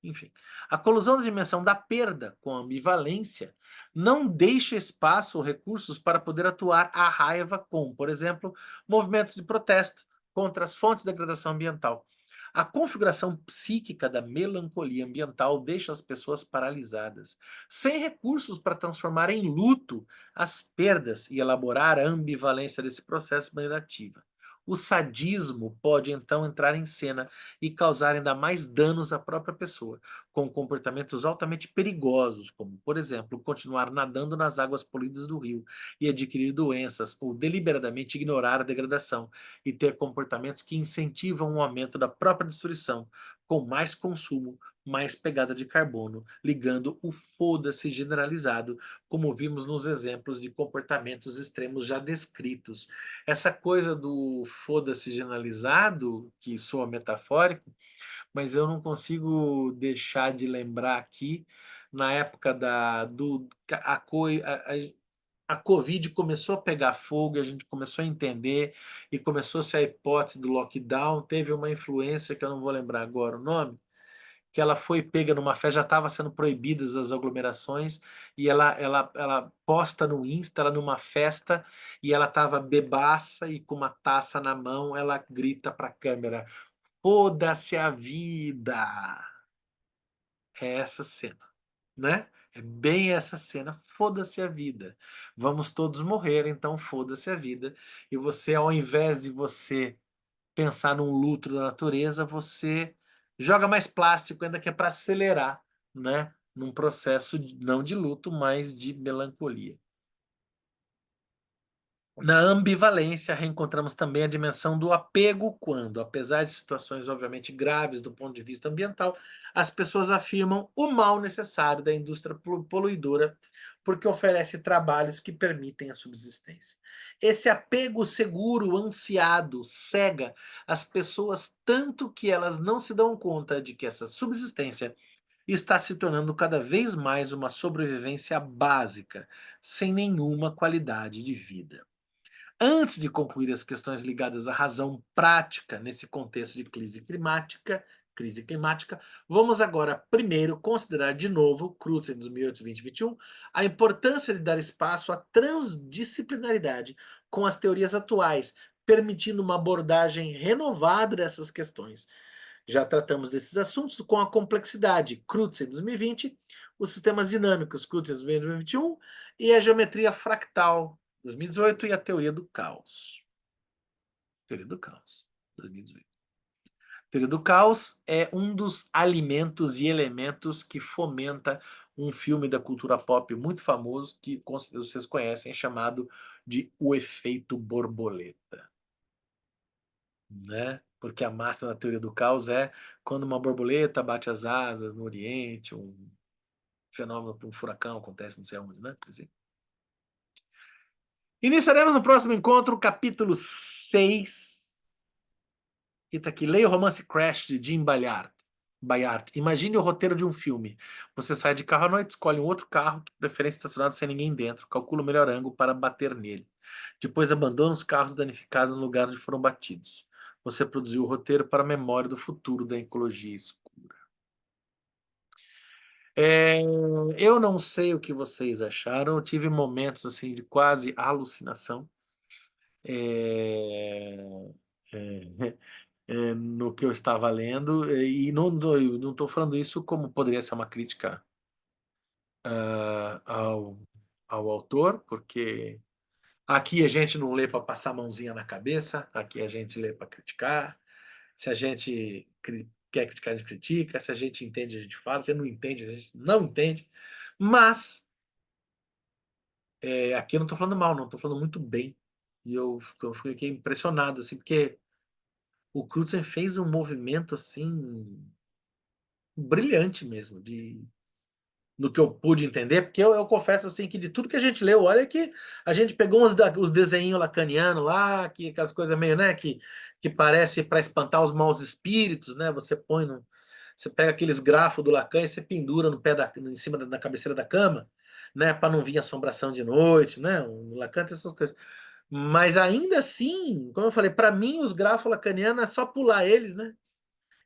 Speaker 1: Enfim, a colusão da dimensão da perda com a ambivalência não deixa espaço ou recursos para poder atuar a raiva com, por exemplo, movimentos de protesto contra as fontes de degradação ambiental. A configuração psíquica da melancolia ambiental deixa as pessoas paralisadas, sem recursos para transformar em luto as perdas e elaborar a ambivalência desse processo de maneira ativa. O sadismo pode então entrar em cena e causar ainda mais danos à própria pessoa, com comportamentos altamente perigosos, como, por exemplo, continuar nadando nas águas poluídas do rio e adquirir doenças, ou deliberadamente ignorar a degradação e ter comportamentos que incentivam o aumento da própria destruição, com mais consumo, mais pegada de carbono, ligando o foda-se generalizado, como vimos nos exemplos de comportamentos extremos já descritos. Essa coisa do foda-se generalizado, que soa metafórico, mas eu não consigo deixar de lembrar aqui, na época a Covid começou a pegar fogo, e a gente começou a entender, e começou-se a hipótese do lockdown, teve uma influência, que eu não vou lembrar agora o nome, que ela foi pega numa festa, já estava sendo proibidas as aglomerações, e ela posta no Insta, ela numa festa, e ela estava bebaça e com uma taça na mão, ela grita para a câmera: foda-se a vida! É essa cena, né? É bem essa cena. Foda-se a vida. Vamos todos morrer, então foda-se a vida. E você, ao invés de você pensar num luto da natureza, você joga mais plástico, ainda que é para acelerar, né? Num processo não de luto, mas de melancolia. Na ambivalência, reencontramos também a dimensão do apego quando, apesar de situações obviamente graves do ponto de vista ambiental, as pessoas afirmam o mal necessário da indústria poluidora porque oferece trabalhos que permitem a subsistência. Esse apego seguro, ansiado, cega as pessoas tanto que elas não se dão conta de que essa subsistência está se tornando cada vez mais uma sobrevivência básica, sem nenhuma qualidade de vida. Antes de concluir as questões ligadas à razão prática nesse contexto de crise climática, vamos agora primeiro considerar de novo, Crutzen 2008-2021, a importância de dar espaço à transdisciplinaridade com as teorias atuais, permitindo uma abordagem renovada dessas questões. Já tratamos desses assuntos com a complexidade, Crutzen 2020, os sistemas dinâmicos, Crutzen 2021, e a geometria fractal, 2018, e a teoria do caos. Teoria do caos, 2018. Teoria do caos é um dos alimentos e elementos que fomenta um filme da cultura pop muito famoso que vocês conhecem, chamado de O Efeito Borboleta, né? Porque a máxima da teoria do caos é quando uma borboleta bate as asas no Oriente, um fenômeno, um furacão acontece, não sei onde, né? Assim. Iniciaremos no próximo encontro o capítulo 6. E tá aqui, leia o romance Crash de Jim Bayard. Imagine o roteiro de um filme. Você sai de carro à noite, escolhe um outro carro, de preferência estacionado sem ninguém dentro, calcula o melhor ângulo para bater nele. Depois abandona os carros danificados no lugar onde foram batidos. Você produziu o roteiro para a memória do futuro da ecologia escura. Eu não sei o que vocês acharam. Eu tive momentos assim de quase alucinação. É, é, no que eu estava lendo, e não estou falando isso como poderia ser uma crítica ao, ao autor, porque aqui a gente não lê para passar a mãozinha na cabeça, aqui a gente lê para criticar. Se a gente quer criticar, a gente critica, se a gente entende, a gente fala, se não entende, a gente não entende. Mas aqui eu não estou falando mal, não, estou falando muito bem. E eu fiquei impressionado, assim, porque o Crutzen fez um movimento assim brilhante mesmo, no que eu pude entender, porque eu confesso assim que de tudo que a gente leu, olha que a gente pegou os desenhos lacanianos lá, que aquelas coisas meio, né, que parece para espantar os maus espíritos, né? Você pega aqueles grafos do Lacan e você pendura no pé em cima da cabeceira da cama, né, para não vir assombração de noite, né? O Lacan tem essas coisas. Mas ainda assim, como eu falei, para mim os grafos lacanianos é só pular eles, né?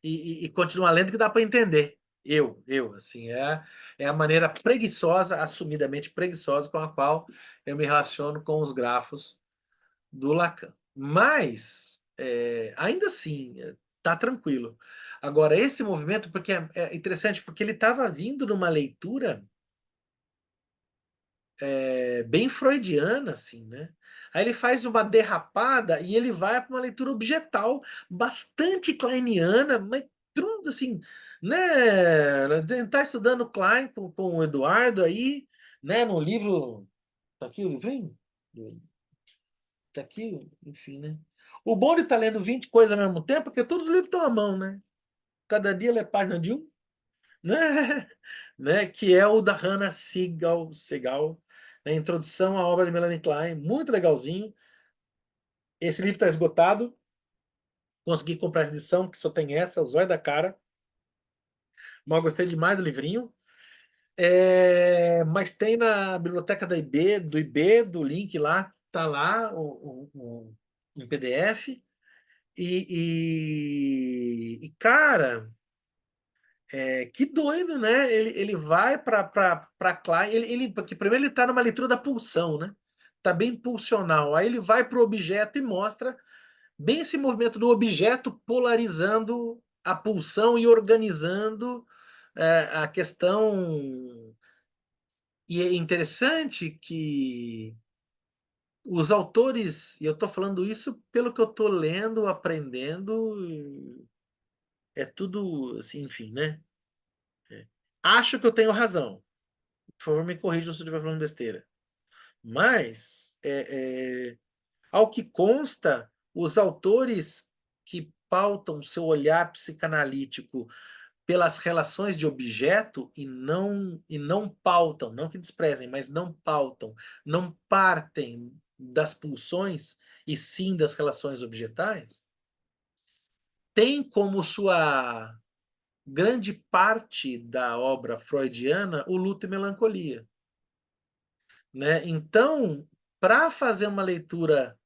Speaker 1: E continuar lendo que dá para entender. Assim, é a maneira preguiçosa, assumidamente preguiçosa, com a qual eu me relaciono com os grafos do Lacan. Mas, ainda assim, tá tranquilo. Agora, esse movimento, porque é interessante, porque ele estava vindo numa leitura bem freudiana, assim, né? Aí ele faz uma derrapada e ele vai para uma leitura objetal, bastante kleiniana, mas assim, né? Tá estudando Klein com o Eduardo aí, né? No livro. Tá aqui o livrinho? Tá aqui, enfim, né? O bom de estar lendo 20 coisas ao mesmo tempo é que todos os livros estão à mão, né? Cada dia lê página de um, né? Né? Que é o da Hannah Segal, né? Introdução à obra de Melanie Klein, muito legalzinho. Esse livro está esgotado, consegui comprar essa edição, que só tem essa, o Zóio da Cara, mas gostei demais do livrinho. Mas tem na biblioteca do IB, do link lá, tá lá em PDF. Cara, que doido, né? Ele vai para Klein, porque primeiro ele está numa leitura da pulsão, né? Tá bem pulsional. Aí ele vai para o objeto e mostra bem esse movimento do objeto polarizando a pulsão e organizando a questão. E é interessante que os autores, e eu estou falando isso pelo que eu estou lendo, aprendendo, é tudo assim, enfim, né? Acho que eu tenho razão. Por favor, me corrijam se eu estiver falando besteira. Mas, ao que consta, os autores que pautam seu olhar psicanalítico pelas relações de objeto e não pautam, não que desprezem, mas não pautam, não partem das pulsões e sim das relações objetais, tem como sua grande parte da obra freudiana o luto e melancolia, né? Então, para fazer uma leitura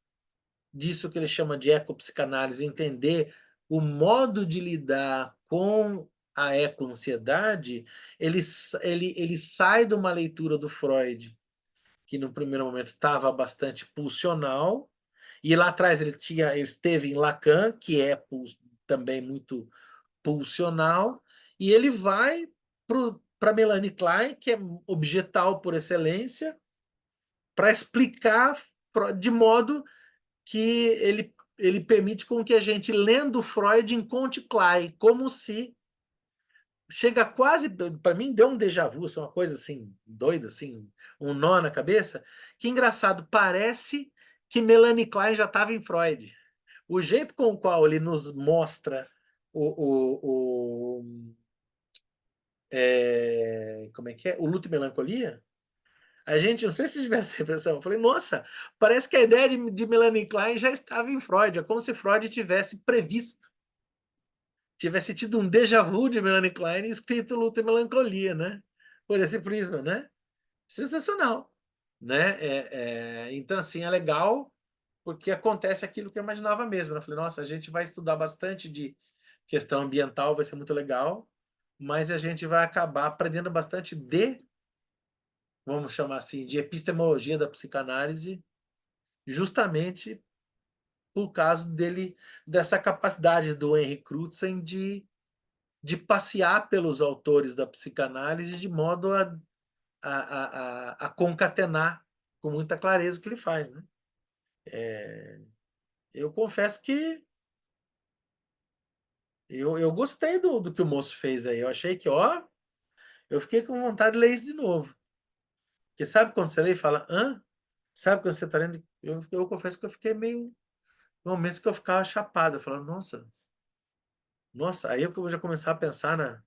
Speaker 1: disso que ele chama de ecopsicanálise, entender o modo de lidar com a eco-ansiedade, ele sai de uma leitura do Freud, que no primeiro momento estava bastante pulsional, e lá atrás ele esteve em Lacan, que é também muito pulsional, e ele vai para Melanie Klein, que é objetal por excelência, para explicar de modo que ele permite com que a gente, lendo Freud, encontre Klein, como se chega quase, para mim deu um déjà vu, assim, uma coisa assim, doida, assim, um nó na cabeça. Que engraçado, parece que Melanie Klein já estava em Freud. O jeito com o qual ele nos mostra como é que é? O Luto e Melancolia. A gente, não sei se tiver essa impressão, eu falei, nossa, parece que a ideia de Melanie Klein já estava em Freud, é como se Freud tivesse previsto, tivesse tido um déjà vu de Melanie Klein e escrito Luta e Melancolia, né? Por esse prisma, né? Sensacional, né? Então, assim, é legal porque acontece aquilo que eu imaginava mesmo, né? Eu falei, nossa, a gente vai estudar bastante de questão ambiental, vai ser muito legal, mas a gente vai acabar aprendendo bastante vamos chamar assim, de epistemologia da psicanálise, justamente por causa dessa capacidade do Henry Crutzen de passear pelos autores da psicanálise de modo a concatenar com muita clareza o que ele faz, né? Eu confesso que eu gostei do que o moço fez aí. Eu achei que, ó, eu fiquei com vontade de ler isso de novo. Porque sabe quando você lê e fala, hã? Sabe quando você está lendo? Eu confesso que eu fiquei meio. Momentos que eu ficava chapado, eu falava, nossa, nossa. Aí eu já começava a pensar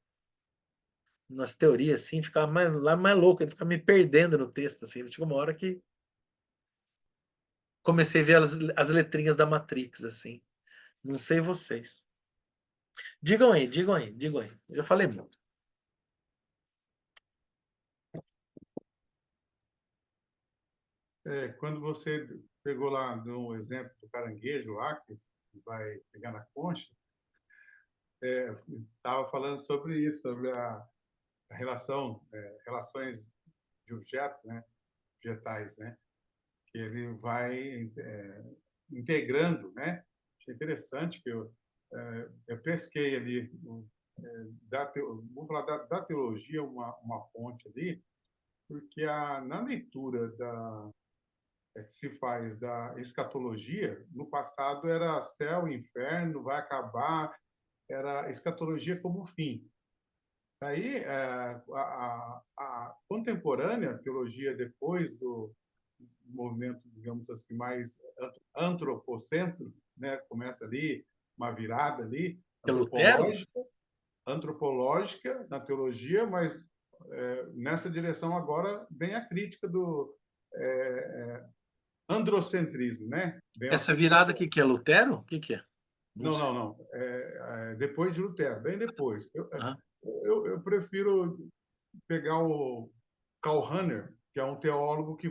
Speaker 1: nas teorias, assim, ficava mais louco, ele ficava me perdendo no texto, assim. Chegou uma hora que comecei a ver as letrinhas da Matrix, assim. Não sei vocês. Digam aí, digam aí, digam aí. Eu já falei muito.
Speaker 3: Quando você pegou lá no exemplo do caranguejo lá, que vai pegar na concha, estava falando sobre isso, sobre a relação, relações de objetos, né, vegetais, né, que ele vai integrando, né. Achei interessante que eu pesquei ali vamos falar da teologia uma fonte ali, porque na leitura que se faz da escatologia, no passado era céu, inferno, vai acabar, era escatologia como fim. Aí, a contemporânea teologia, depois do movimento, digamos assim, mais antropocentro, né? Começa ali uma virada ali,
Speaker 1: É Lutero?
Speaker 3: antropológica na teologia, mas nessa direção agora vem a crítica do androcentrismo, né? Vem a
Speaker 1: Essa
Speaker 3: crítica.
Speaker 1: virada aqui que é Lutero? O que que é? Não
Speaker 3: Não,
Speaker 1: sei.
Speaker 3: não, não. Depois de Lutero, bem depois.
Speaker 1: Aham.
Speaker 3: Eu prefiro pegar o Karl Rahner, que é um teólogo que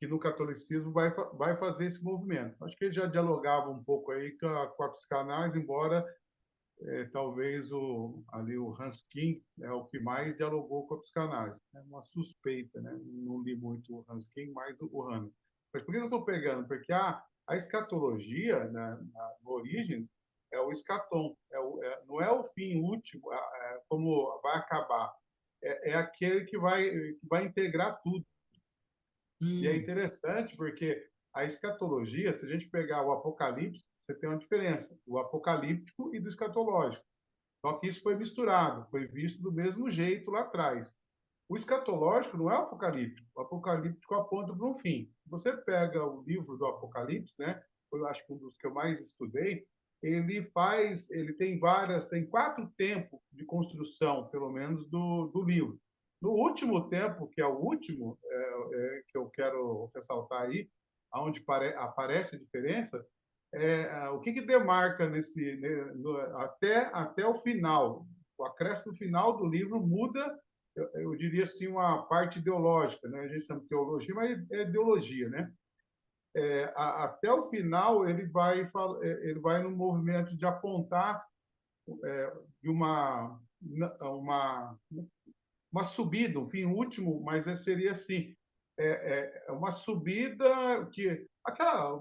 Speaker 3: no catolicismo vai fazer esse movimento. Acho que ele já dialogava um pouco aí com a psicanálise, embora talvez ali o Hans Kim é o que mais dialogou com a psicanálise. É uma suspeita, né? Não li muito o Hans Kim, mais o Rahner. Mas por que eu estou pegando? Porque a escatologia, né, na origem, é o escatom, não é o fim último, como vai acabar, é aquele que vai integrar tudo. E é
Speaker 1: Hum,
Speaker 3: interessante porque a escatologia, se a gente pegar o Apocalipse, você tem uma diferença, o apocalíptico e do escatológico. Só que isso foi misturado, foi visto do mesmo jeito lá atrás. O escatológico não é o apocalíptico. O apocalíptico aponta para um fim. Você pega o livro do Apocalipse, né? Eu acho que um dos que eu mais estudei, ele tem 4 tempos de construção, pelo menos, do livro. No último tempo, que é o último, que eu quero ressaltar aí, onde aparece a diferença, o que demarca até o final. O acréscimo final do livro muda, eu diria assim, uma parte ideológica, né? A gente chama de teologia, mas é ideologia, né? Até o final ele vai no movimento de apontar de uma subida, um fim último, mas seria assim, uma subida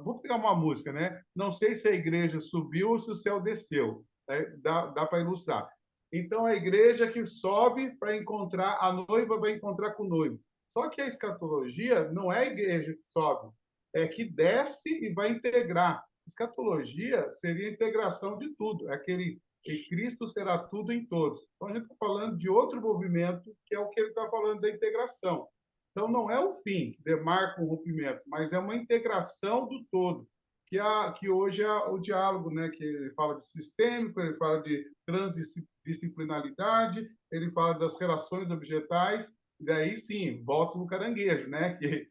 Speaker 3: vou pegar uma música, né? Não sei se a igreja subiu ou se o céu desceu, né? Dá para ilustrar. Então, a igreja que sobe para encontrar, a noiva vai encontrar com o noivo. Só que a escatologia não é a igreja que sobe, é que desce e vai integrar. Escatologia seria a integração de tudo, é aquele e Cristo será tudo em todos. Então, a gente está falando de outro movimento, que é o que ele está falando da integração. Então, não é o fim que demarca o rompimento, mas é uma integração do todo, que hoje é o diálogo, né? Que ele fala de sistêmico, ele fala de transdisciplinaridade, ele fala das relações objetais, e daí sim, volta no caranguejo, né? Que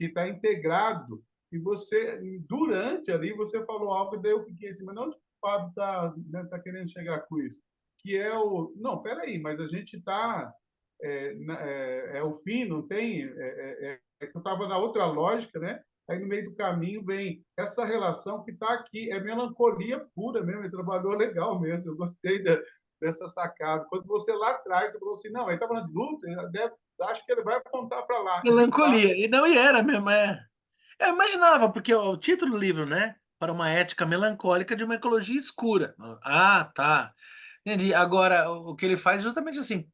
Speaker 3: está integrado. E você, durante ali, você falou algo, e daí eu fiquei assim, mas não, Fábio está, né, tá querendo chegar com isso, que é o... Não, peraí, mas a gente está... É o fim, não tem... que eu estava na outra lógica, né? Aí no meio do caminho vem essa relação que está aqui, é melancolia pura mesmo, ele trabalhou legal mesmo, eu gostei dessa sacada. Quando você lá atrás, você falou assim, não, ele está falando de luta, acho que ele vai apontar para lá.
Speaker 1: Melancolia. E não, e era mesmo, é. Eu imaginava, porque o título do livro, né? Para uma ética melancólica de uma ecologia escura. Ah, tá. Entendi. Agora, o que ele faz é justamente assim.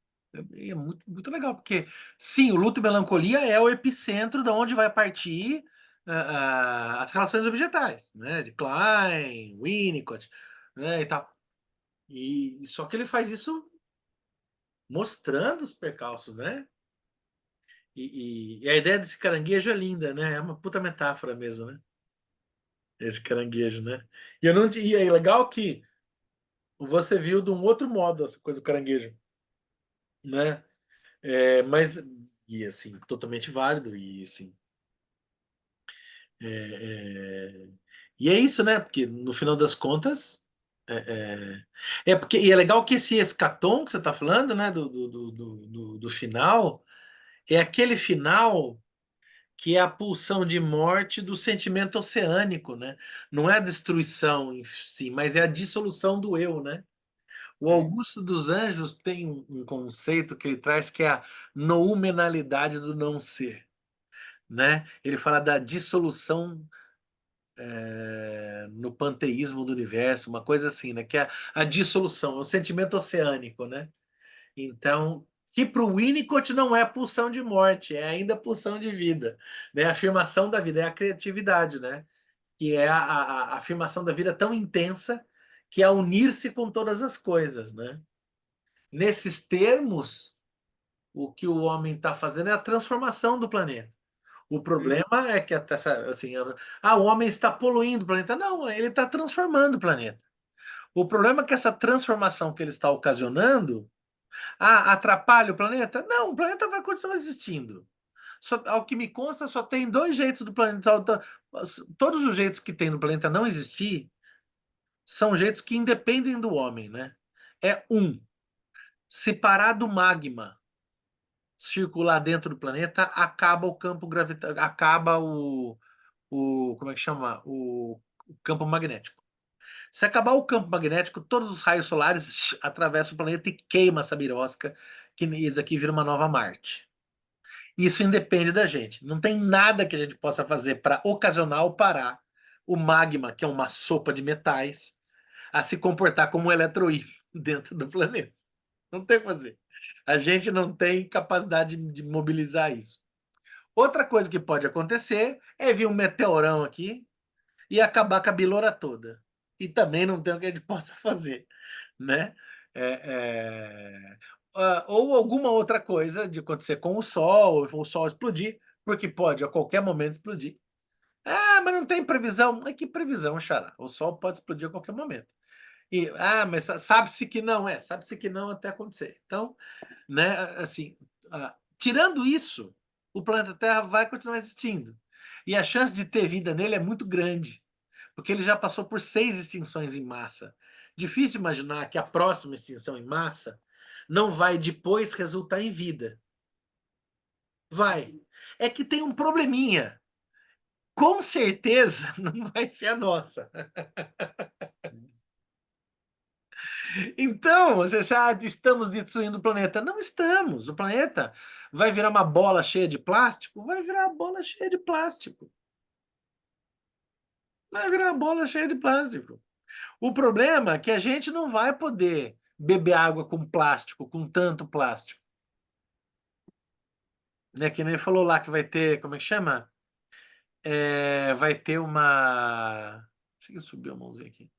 Speaker 1: É muito, muito legal, porque sim, o luto e melancolia é o epicentro de onde vai partir as relações objetais, né? De Klein, Winnicott, né? E tal. E só que ele faz isso mostrando os percalços, né? E a ideia desse caranguejo é linda, né? É uma puta metáfora mesmo, né? Esse caranguejo, né? E eu não, e é legal que você viu de um outro modo essa coisa do caranguejo, né? Mas e assim, totalmente válido e assim. É, é, e é isso, né? Porque no final das contas porque e é legal que esse escatom que você está falando, né? Do final é aquele final que é a pulsão de morte do sentimento oceânico, né? Não é a destruição em si, mas é a dissolução do eu, né? O
Speaker 3: Sim.
Speaker 1: Augusto dos Anjos tem um conceito que ele traz que é a noumenalidade do não ser, né? Ele fala da dissolução no panteísmo do universo, uma coisa assim, né? Que é a dissolução, o sentimento oceânico, né? Então, que para o Winnicott não é pulsão de morte, é ainda pulsão de vida, né? A afirmação da vida é a criatividade, né? Que é a afirmação da vida tão intensa que é unir-se com todas as coisas, né? Nesses termos, o que o homem está fazendo é a transformação do planeta. O
Speaker 3: Sim.
Speaker 1: problema é que assim, o homem está poluindo o planeta. Não, ele está transformando o planeta. O problema é que essa transformação que ele está ocasionando atrapalha o planeta? Não, o planeta vai continuar existindo. Ao que me consta, só tem dois jeitos do planeta. Todos os jeitos que tem no planeta não existir são jeitos que independem do homem, né? É separar do magma circular dentro do planeta, acaba o campo gravitacional, acaba como é que chama? O campo magnético. Se acabar o campo magnético, todos os raios solares atravessam o planeta e queima essa birosca, que isso aqui vira uma nova Marte. Isso independe da gente. Não tem nada que a gente possa fazer para ocasionar ou parar o magma, que é uma sopa de metais, a se comportar como um eletroímã dentro do planeta. Não tem o que fazer. A gente não tem capacidade de mobilizar isso. Outra coisa que pode acontecer é vir um meteorão aqui e acabar com a biloura toda. E também não tem o que a gente possa fazer, né? Ou alguma outra coisa de acontecer com o Sol explodir, porque pode a qualquer momento explodir. Ah, mas não tem previsão. Mas que previsão, Xará? O Sol pode explodir a qualquer momento. Mas sabe-se que não, sabe-se que não até acontecer. Então, né, assim, tirando isso, o planeta Terra vai continuar existindo. E a chance de ter vida nele é muito grande, porque ele já passou por 6 extinções em massa. Difícil imaginar que a próxima extinção em massa não vai depois resultar em vida. Vai. É que tem um probleminha. Com certeza não vai ser a nossa. Então, você sabe, estamos destruindo o planeta. Não estamos. O planeta vai virar uma bola cheia de plástico? Vai virar uma bola cheia de plástico. Vai virar uma bola cheia de plástico. O problema é que a gente não vai poder beber água com plástico, com tanto plástico. Né? Que nem ele falou lá que vai ter, como é que chama? Vai ter uma. Deixa eu subir a mãozinha aqui.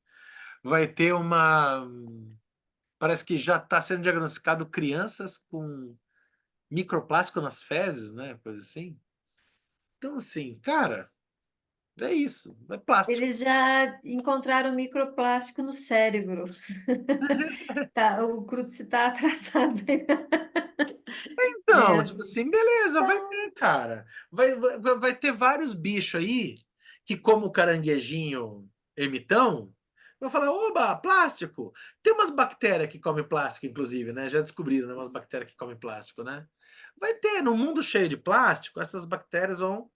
Speaker 1: vai ter uma... Parece que já está sendo diagnosticado crianças com microplástico nas fezes, né? Coisa assim. Então, assim, cara, é isso. É plástico.
Speaker 2: Eles já encontraram microplástico no cérebro. Tá, o Cruz está atrasado ainda.
Speaker 1: Então,
Speaker 2: É,
Speaker 1: tipo assim, beleza, vai ter, cara. Vai ter vários bichos aí que, como o caranguejinho ermitão, vão falar: oba, plástico! Tem umas bactérias que comem plástico, inclusive, né? Já descobriram, né? Umas bactérias que comem plástico, né? Vai ter, no mundo cheio de plástico, essas bactérias vão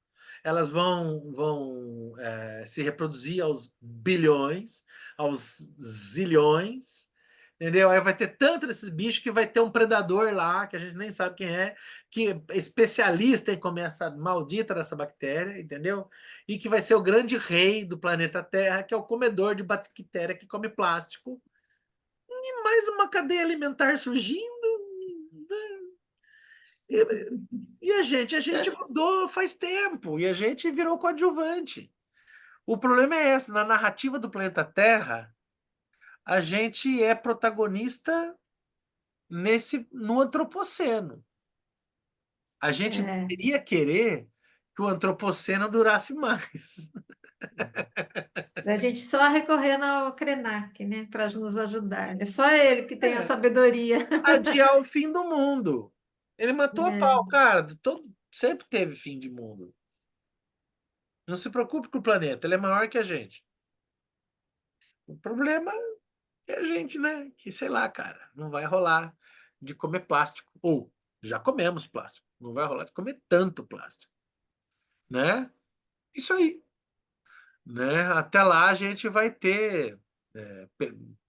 Speaker 1: se reproduzir aos bilhões, aos zilhões. Entendeu? Aí vai ter tanto desses bichos que vai ter um predador lá, que a gente nem sabe quem é, que é especialista em comer essa maldita dessa bactéria, entendeu? E que vai ser o grande rei do planeta Terra, que é o comedor de bactéria que come plástico. E mais uma cadeia alimentar surgindo. E a gente rodou faz tempo, e a gente virou coadjuvante. O problema é esse, na narrativa do planeta Terra, a gente é protagonista no antropoceno. A gente
Speaker 2: é.
Speaker 1: deveria querer que o antropoceno durasse mais.
Speaker 2: A gente só recorrendo ao Krenak, né, para nos ajudar. É só ele que tem a
Speaker 1: É,
Speaker 2: sabedoria.
Speaker 1: adiar o fim do mundo. Ele matou a
Speaker 2: É.
Speaker 1: pau, cara. Sempre teve fim de mundo. Não se preocupe com o planeta, ele é maior que a gente. O problema é a gente, né? Que sei lá, cara, não vai rolar de comer plástico. Ou já comemos plástico. Não vai rolar de comer tanto plástico, né? Isso aí. Né? Até lá a gente vai ter,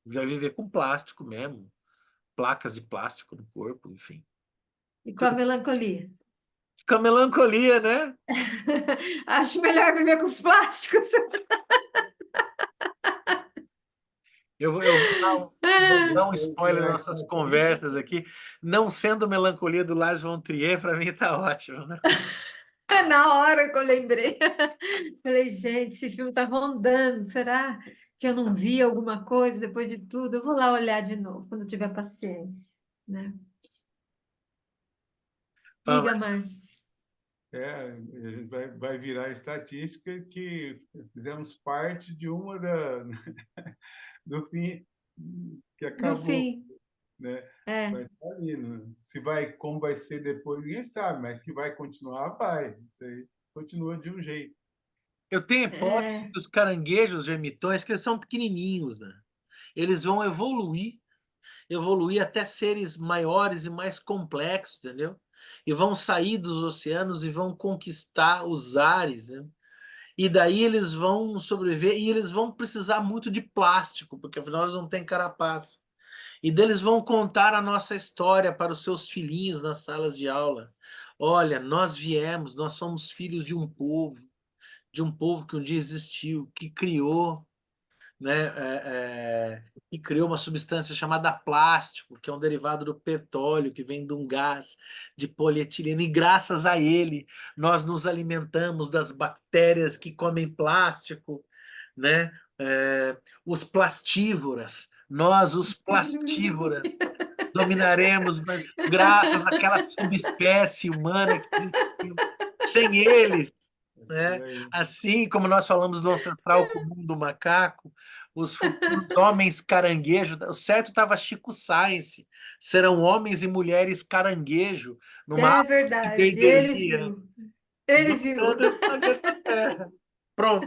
Speaker 1: vai viver com plástico mesmo, placas de plástico no corpo, enfim.
Speaker 2: E com a melancolia.
Speaker 1: Com a melancolia, né?
Speaker 2: Acho melhor viver com os plásticos.
Speaker 1: Eu vou dar um spoiler nas
Speaker 3: Será que
Speaker 1: nossas conversas aqui. Não sendo melancolia do Lars von Trier, para mim tá ótimo, né?
Speaker 2: Na hora que eu lembrei, falei, gente, esse filme tá rondando. Será que eu não vi alguma coisa depois de tudo? Eu vou lá olhar de novo, quando eu tiver paciência, né?
Speaker 1: Ah,
Speaker 2: Diga mais.
Speaker 3: a gente vai virar estatística que fizemos parte de uma da, do fim que
Speaker 2: Do
Speaker 3: acabou,
Speaker 2: fim,
Speaker 3: né?
Speaker 2: é.
Speaker 3: Vai estar ali, né? Se vai, como vai ser depois, ninguém sabe, mas que vai continuar, vai. Isso aí continua de um jeito.
Speaker 1: eu tenho a hipótese
Speaker 2: É,
Speaker 1: que os caranguejos ermitões, que eles são pequenininhos, né? Eles vão evoluir até seres maiores e mais complexos, entendeu? E vão sair dos oceanos e vão conquistar os ares, né? E daí eles vão sobreviver e eles vão precisar muito de plástico, porque afinal eles não têm carapaça. E deles vão contar a nossa história para os seus filhinhos nas salas de aula. Olha, nós viemos, nós somos filhos de um povo que um dia existiu, que criou, né, e criou uma substância chamada plástico, que é um derivado do petróleo, que vem de um gás de polietileno, e graças a ele nós nos alimentamos das bactérias que comem plástico, né? Os plastívoras, nós, os plastívoras, dominaremos, graças àquela subespécie humana que existiu. Sem eles,
Speaker 3: É por
Speaker 1: né?
Speaker 3: aí.
Speaker 1: Assim como nós falamos do ancestral comum do macaco, os futuros homens caranguejo, o certo estava Chico Science, serão homens e mulheres caranguejo numa
Speaker 2: é
Speaker 1: aula de
Speaker 2: verdade. Ele
Speaker 1: guerreria,
Speaker 2: viu. Ele viu.
Speaker 1: dominando o planeta Terra. Pronto,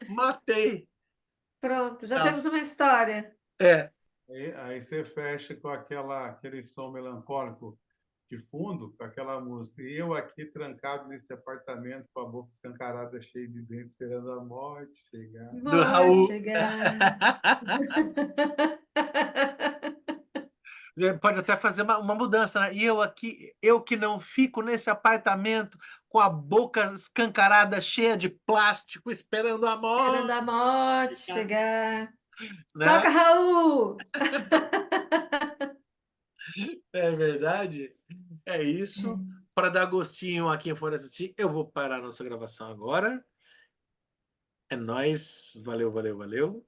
Speaker 1: matei.
Speaker 2: Pronto, já
Speaker 1: Tchau.
Speaker 2: temos uma história.
Speaker 1: É,
Speaker 3: Aí você fecha com aquele som melancólico de fundo, com aquela música. E eu aqui trancado nesse apartamento, com a boca escancarada, cheia de dentes, esperando a morte chegar.
Speaker 1: do
Speaker 2: Morte
Speaker 1: Raul.
Speaker 2: chegar.
Speaker 1: Pode até fazer uma mudança, né? E eu aqui, eu que não fico nesse apartamento com a boca escancarada, cheia de plástico, esperando a
Speaker 2: Esperando
Speaker 1: morte,
Speaker 2: a morte chegar.
Speaker 1: né?
Speaker 2: Toca, Raul!
Speaker 1: É verdade? É isso.
Speaker 2: É.
Speaker 1: Para dar gostinho a quem for assistir, eu vou parar a nossa gravação agora. É nóis. Valeu, valeu, valeu.